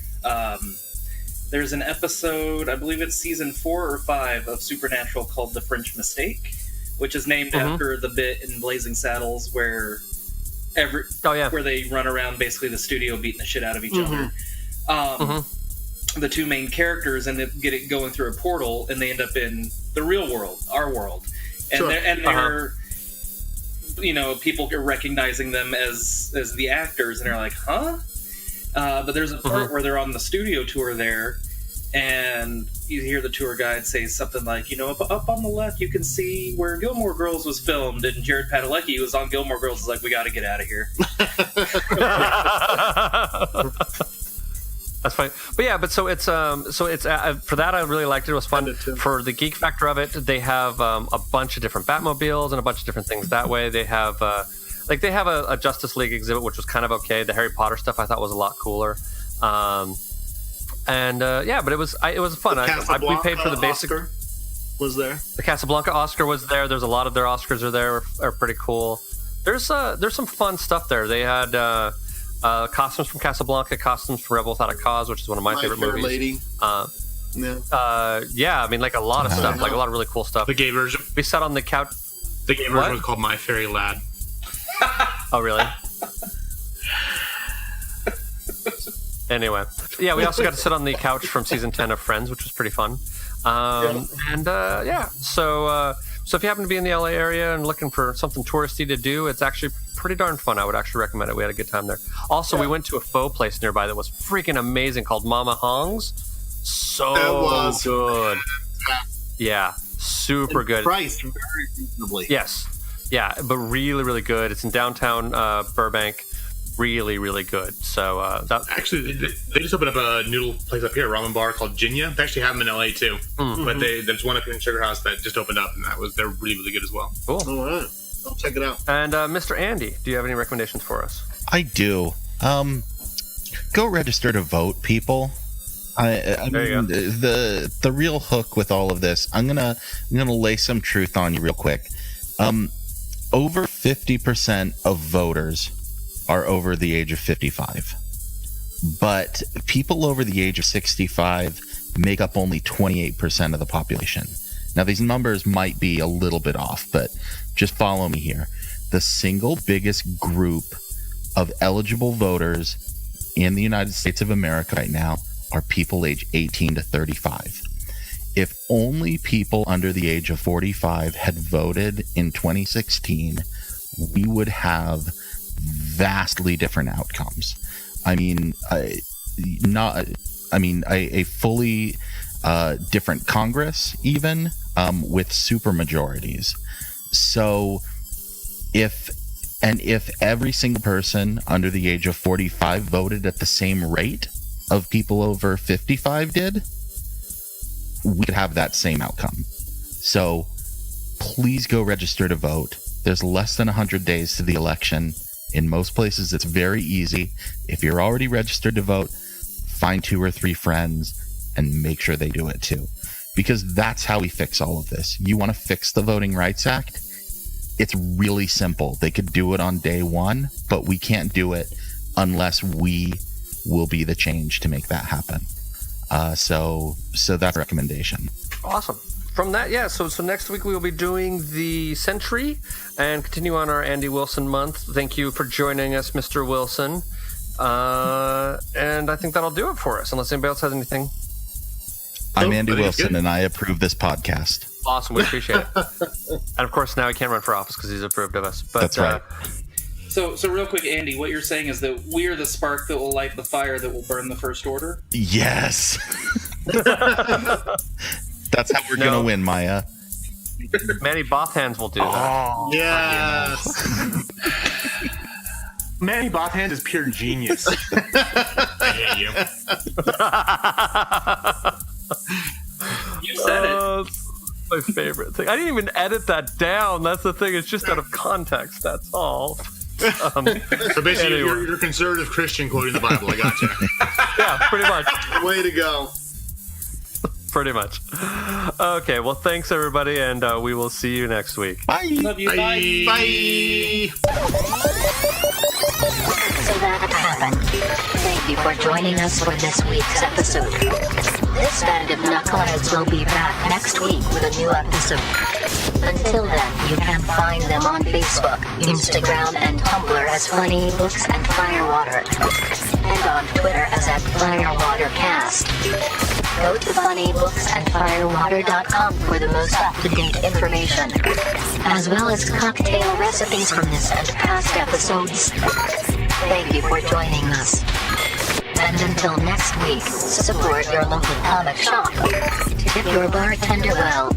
There's an episode, I believe it's season 4 or 5 of Supernatural called The French Mistake, which is named after the bit in Blazing Saddles where where they run around basically the studio beating the shit out of each other. The two main characters end up going through a portal, and they end up in the real world, our world, and they're people are recognizing them as the actors, and they're like, huh? But there's a part where they're on the studio tour there, and you hear the tour guide say something like, up on the left you can see where Gilmore Girls was filmed, and Jared Padalecki, who was on Gilmore Girls, is like, we got to get out of here. That's fine, but so it's for that I really liked it. It was fun. For the geek factor of it, they have a bunch of different Batmobiles and a bunch of different things that way. They have they have a Justice League exhibit, which was kind of okay. The Harry Potter stuff I thought was a lot cooler. But it was fun. We paid for the basic. Oscar was there. The Casablanca Oscar was there. There's a lot of their Oscars are pretty cool. There's some fun stuff there. They had. Costumes from Casablanca, costumes from Rebel Without a Cause, which is one of my favorite movies. Lady. A lot of stuff, like a lot of really cool stuff. The gay version. We sat on the couch. The gay version was called My Fairy Lad. Oh, really? Anyway, we also got to sit on the couch from season 10 of Friends, which was pretty fun. So if you happen to be in the LA area and looking for something touristy to do, it's actually pretty darn fun. I would actually recommend it. We had a good time there. Also, we went to a pho place nearby that was freaking amazing called Mama Hong's. So good. Yeah, super good. Priced very reasonably. Yes. Yeah, but really, really good. It's in downtown Burbank. Really, really good. So actually, they just opened up a noodle place up here, a ramen bar called Jinya. They actually have them in LA too, but there's one up here in Sugar House that just opened up, and they're really, really good as well. Cool. All right, I'll check it out. And Mr. Andy, do you have any recommendations for us? I do. Go register to vote, people. I mean, the real hook with all of this. I'm gonna lay some truth on you real quick. Over 50% of voters are over the age of 55. But people over the age of 65 make up only 28% of the population. Now, these numbers might be a little bit off, but just follow me here. The single biggest group of eligible voters in the United States of America right now are people age 18 to 35. If only people under the age of 45 had voted in 2016, we would have vastly different outcomes. I mean, a fully different Congress, even with super majorities. So, if And if every single person under the age of 45 voted at the same rate of people over 55 did, we could have that same outcome. So please go register to vote. There's less than 100 days to the election. In most places, it's very easy. If you're already registered to vote, find 2 or 3 friends and make sure they do it too. Because that's how we fix all of this. You want to fix the Voting Rights Act? It's really simple. They could do it on day one, but we can't do it unless we will be the change to make that happen. So that's a recommendation. Awesome. From that, yeah, so next week we will be doing the Century and continue on our Andy Wilson month. Thank you for joining us, Mr. Wilson. And I think that'll do it for us, unless anybody else has anything. I'm Andy Wilson, and I approve this podcast. Awesome, we appreciate it. And of course, now he can't run for office because he's approved of us. But, that's right. So real quick, Andy, what you're saying is that we're the spark that will light the fire that will burn the First Order? Yes. That's how we're going to win, Maya. Manny Bothands will do that. Oh, yes. Manny Bothands is pure genius. I hate you. You said it. My favorite thing. I didn't even edit that down. That's the thing. It's just out of context. That's all. So basically, anyway. you're conservative Christian quoting the Bible. I gotcha. Yeah, pretty much. Way to go. Pretty much. Okay, well, thanks, everybody, and we will see you next week. Bye. Love you. Bye. Bye. So that happened. Thank you for joining us for this week's episode. This band of knuckleheads will be back next week with a new episode. Until then, you can find them on Facebook, Instagram, and Tumblr as Funny Books and Firewater, and on Twitter as @FirewaterCast. Go to funnybooksandfirewater.com for the most up-to-date information, as well as cocktail recipes from this and past episodes. Thank you for joining us. And until next week, support your local comic shop, tip your bartender well,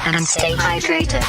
and stay hydrated.